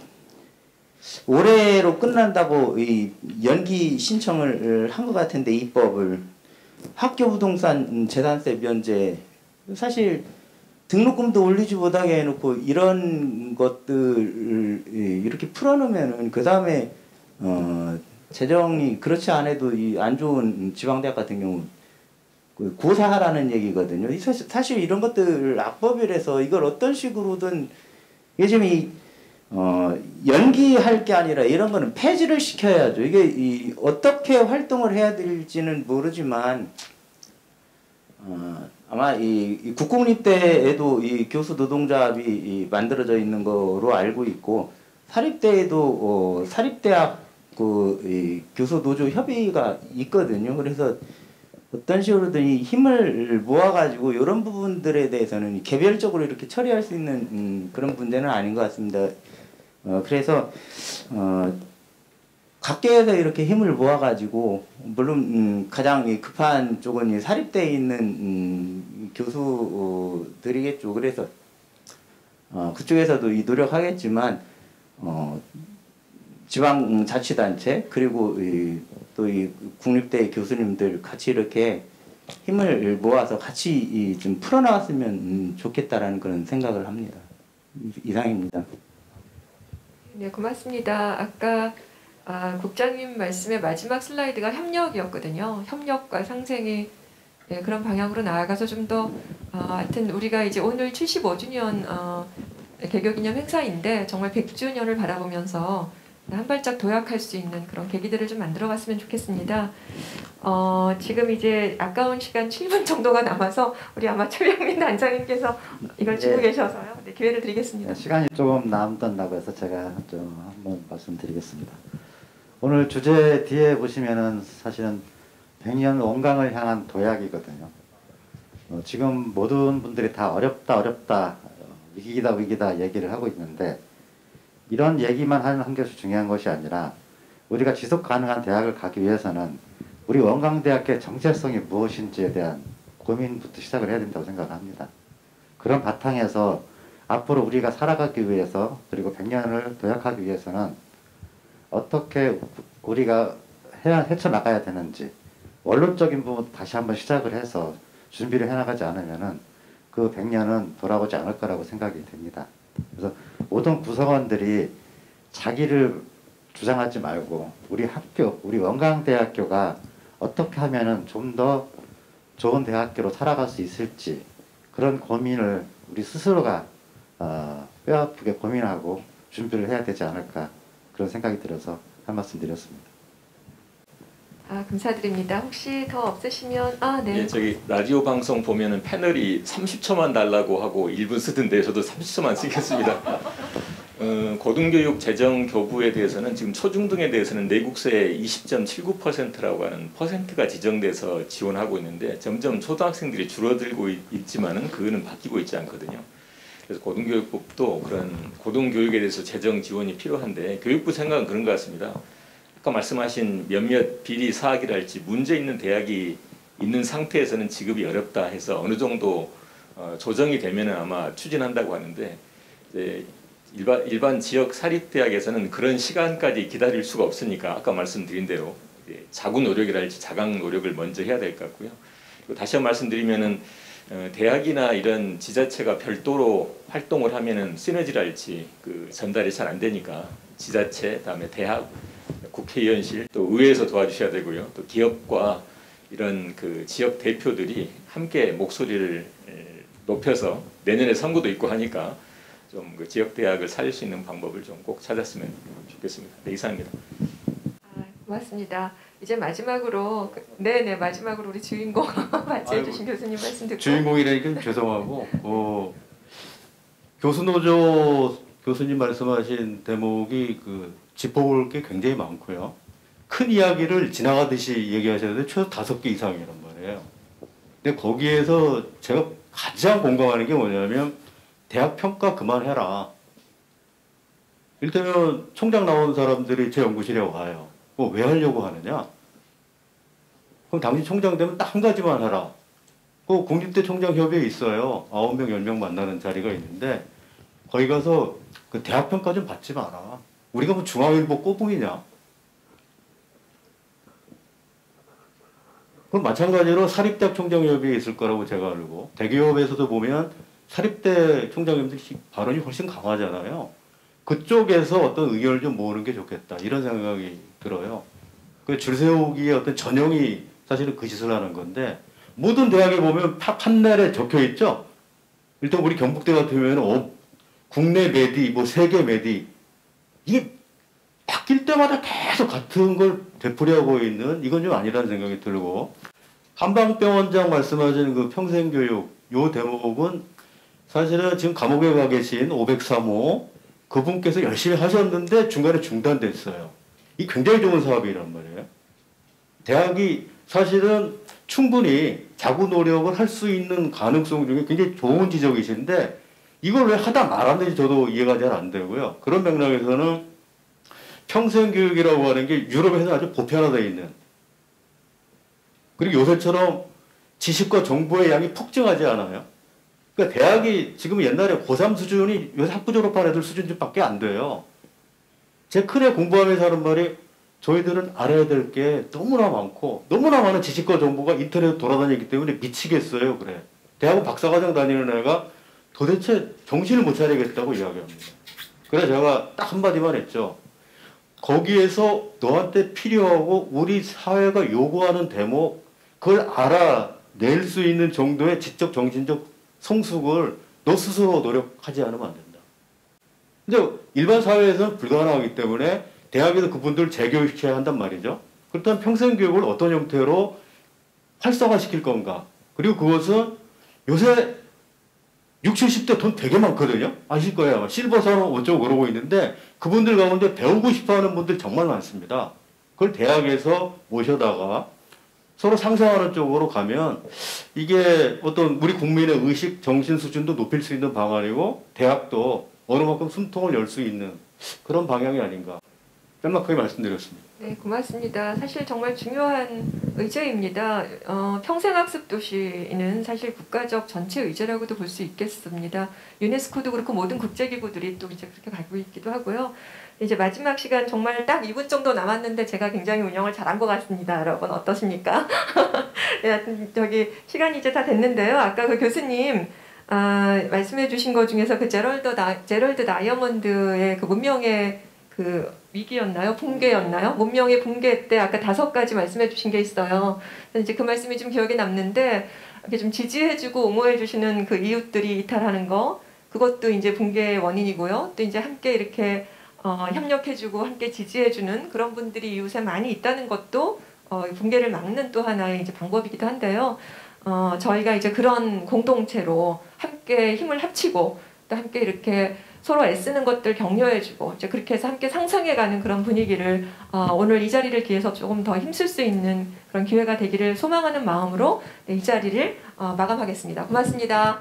올해로 끝난다고 이 연기 신청을 한 것 같은데 입법을 학교 부동산 재산세 면제 사실 등록금도 올리지 못하게 해놓고 이런 것들을 이렇게 풀어놓으면은 그 다음에 재정이 그렇지 않아도 이 안 좋은 지방대학 같은 경우 고사하라는 얘기거든요. 사실 이런 것들 악법이라서 이걸 어떤 식으로든 요즘 연기할 게 아니라 이런 거는 폐지를 시켜야죠. 이게 어떻게 활동을 해야 될지는 모르지만 아마 이 국공립대에도 이 교수 노동조합이 만들어져 있는 거로 알고 있고 사립대에도 사립대학 이 교수 노조 협의가 있거든요. 그래서 어떤 식으로든 이 힘을 모아가지고 이런 부분들에 대해서는 개별적으로 이렇게 처리할 수 있는 그런 문제는 아닌 것 같습니다. 그래서 각계에서 이렇게 힘을 모아가지고 물론 가장 급한 쪽은 이 사립대에 있는 교수들이겠죠. 그래서 그쪽에서도 이 노력하겠지만 지방자치단체 그리고 또 이 국립대 교수님들 같이 이렇게 힘을 모아서 같이 좀 풀어나왔으면 좋겠다라는 그런 생각을 합니다. 이상입니다. 네, 고맙습니다. 아까 국장님 말씀의 마지막 슬라이드가 협력이었거든요. 협력과 상생의 그런 방향으로 나아가서 좀 더 하여튼 우리가 이제 오늘 75주년 개교기념 행사인데 정말 100주년을 바라보면서 한 발짝 도약할 수 있는 그런 계기들을 좀 만들어봤으면 좋겠습니다. 지금 이제 아까운 시간 7분 정도가 남아서 우리 아마 최병민 단장님께서 이걸 짚고 계셔서요. 네, 기회를 드리겠습니다. 시간이 조금 남던다고 해서 제가 좀 한번 말씀드리겠습니다. 오늘 주제 뒤에 보시면은 사실은 100년 원강을 향한 도약이거든요. 지금 모든 분들이 다 어렵다 위기다 얘기를 하고 있는데 이런 얘기만 하는 것이 중요한 것이 아니라 우리가 지속 가능한 대학을 가기 위해서는 우리 원광대학의 정체성이 무엇인지에 대한 고민부터 시작을 해야 된다고 생각합니다. 그런 바탕에서 앞으로 우리가 살아가기 위해서 그리고 100년을 도약하기 위해서는 어떻게 우리가 헤쳐나가야 되는지 원론적인 부분 다시 한번 시작을 해서 준비를 해나가지 않으면은 그 100년은 돌아오지 않을 거라고 생각이 됩니다. 그래서 모든 구성원들이 자기를 주장하지 말고 우리 학교, 우리 원광대학교가 어떻게 하면은 좀 더 좋은 대학교로 살아갈 수 있을지 그런 고민을 우리 스스로가 뼈아프게 고민하고 준비를 해야 되지 않을까 그런 생각이 들어서 한 말씀 드렸습니다. 감사드립니다. 혹시 더 없으시면 네. 예, 저기 라디오 방송 보면은 패널이 30초만 달라고 하고 1분 쓰던데 저도 30초만 쓰겠습니다. 고등교육 재정 교부에 대해서는 지금 초중등에 대해서는 내국세 20.79%라고 하는 퍼센트가 지정돼서 지원하고 있는데 점점 초등학생들이 줄어들고 있지만은 그거는 바뀌고 있지 않거든요. 그래서 고등교육법도 그런 고등교육에 대해서 재정 지원이 필요한데 교육부 생각은 그런 것 같습니다. 아까 말씀하신 몇몇 비리 사학이랄지 문제 있는 대학이 있는 상태에서는 지급이 어렵다 해서 어느 정도 조정이 되면은 아마 추진한다고 하는데 이제 일반 지역 사립대학에서는 그런 시간까지 기다릴 수가 없으니까 아까 말씀드린 대로 자구 노력이랄지 자강 노력을 먼저 해야 될 것 같고요. 그리고 다시 한번 말씀드리면은 대학이나 이런 지자체가 별도로 활동을 하면은 시너지랄지 그 전달이 잘 안 되니까 지자체, 다음에 대학, 국회의원실, 또 의회에서 도와주셔야 되고요. 또 기업과 이런 그 지역 대표들이 함께 목소리를 높여서 내년에 선거도 있고 하니까 좀 그 지역 대학을 살릴 수 있는 방법을 좀 꼭 찾았으면 좋겠습니다. 네, 이상입니다. 고맙습니다. 이제 마지막으로 마지막으로 우리 주인공 맞이해 주신 교수님 말씀 듣고 주인공이라니까 죄송하고 교수노조 교수님 말씀하신 대목이 짚어볼 게 굉장히 많고요. 큰 이야기를 지나가듯이 얘기하셨는데 최소 5개 이상이란 말이에요. 근데 거기에서 제가 가장 공감하는 게 뭐냐면 대학 평가 그만해라. 일테면 총장 나온 사람들이 제 연구실에 와요. 뭐 왜 하려고 하느냐? 그럼 당신 총장 되면 딱 한 가지만 하라. 그 국립대 총장협의회 있어요. 9명, 10명 만나는 자리가 있는데 거기 가서 그 대학 평가 좀 받지 마라. 우리가 뭐 중앙일보 꼬붕이냐? 그럼 마찬가지로 사립대학 총장협의회 있을 거라고 제가 알고 대기업에서도 보면 사립대 총장님들이 발언이 훨씬 강하잖아요. 그쪽에서 어떤 의견을 좀 모으는 게 좋겠다. 이런 생각이 들어요. 그 줄 세우기의 어떤 전형이 사실은 그 짓을 하는 건데 모든 대학에 보면 판넬에 적혀 있죠. 일단 우리 경북대 같으면 국내 메디, 뭐 세계 메디 이게 바뀔 때마다 계속 같은 걸 되풀이하고 있는 이건 좀 아니라는 생각이 들고 한방병원장 말씀하신 그 평생교육 요 대목은 사실은 지금 감옥에 가 계신 503호 그분께서 열심히 하셨는데 중간에 중단됐어요. 이 굉장히 좋은 사업이란 말이에요. 대학이 사실은 충분히 자구 노력을 할 수 있는 가능성 중에 굉장히 좋은 지적이신데 이걸 왜 하다 말았는지 저도 이해가 잘 안 되고요. 그런 맥락에서는 평생교육이라고 하는 게 유럽에서 아주 보편화되어 있는 그리고 요새처럼 지식과 정보의 양이 폭증하지 않아요. 그러니까 대학이 지금 옛날에 고3 수준이 요새 학부 졸업한 애들 수준밖에 안 돼요. 제 큰애 공부하면서 하는 말이 저희들은 알아야 될 게 너무나 많고 너무나 많은 지식과 정보가 인터넷에 돌아다니기 때문에 미치겠어요. 그래. 대학원 박사과정 다니는 애가 도대체 정신을 못 차리겠다고 이야기합니다. 그래서 제가 딱 한마디만 했죠. 거기에서 너한테 필요하고 우리 사회가 요구하는 대목 그걸 알아낼 수 있는 정도의 지적 정신적 성숙을 너 스스로 노력하지 않으면 안 된다. 근데 일반 사회에서는 불가능하기 때문에 대학에서 그분들을 재교육시켜야 한단 말이죠. 그렇다면 평생교육을 어떤 형태로 활성화시킬 건가. 그리고 그것은 요새 60, 70대 돈 되게 많거든요. 아실 거예요. 아마 실버산업 어쩌고 그러고 있는데 그분들 가운데 배우고 싶어하는 분들 정말 많습니다. 그걸 대학에서 모셔다가 서로 상생하는 쪽으로 가면 이게 어떤 우리 국민의 의식, 정신 수준도 높일 수 있는 방안이고 대학도 어느 만큼 숨통을 열 수 있는 그런 방향이 아닌가. 짤막하게 말씀드렸습니다. 네, 고맙습니다. 사실 정말 중요한 의제입니다. 평생학습 도시는 사실 국가적 전체 의제라고도 볼 수 있겠습니다. 유네스코도 그렇고 모든 국제기구들이 또 이제 그렇게 가고 있기도 하고요. 이제 마지막 시간 정말 딱 2분 정도 남았는데 제가 굉장히 운영을 잘한 것 같습니다. 여러분 어떠십니까? 네, 저기 시간이 이제 다 됐는데요. 아까 그 교수님 말씀해 주신 것 중에서 그 제럴드 다이아몬드의 그 문명의 그 위기였나요? 붕괴였나요? 문명의 붕괴 때 아까 5가지 말씀해 주신 게 있어요. 이제 그 말씀이 좀 기억에 남는데 이렇게 좀 지지해주고 옹호해 주시는 그 이웃들이 이탈하는 거 그것도 이제 붕괴의 원인이고요. 또 이제 함께 이렇게 협력해주고 함께 지지해주는 그런 분들이 이웃에 많이 있다는 것도 붕괴를 막는 또 하나의 이제 방법이기도 한데요. 저희가 이제 그런 공동체로 함께 힘을 합치고 또 함께 이렇게 서로 애쓰는 것들 격려해주고 이제 그렇게 해서 함께 상상해가는 그런 분위기를 오늘 이 자리를 기해서 조금 더 힘쓸 수 있는 그런 기회가 되기를 소망하는 마음으로 네, 이 자리를 마감하겠습니다. 고맙습니다.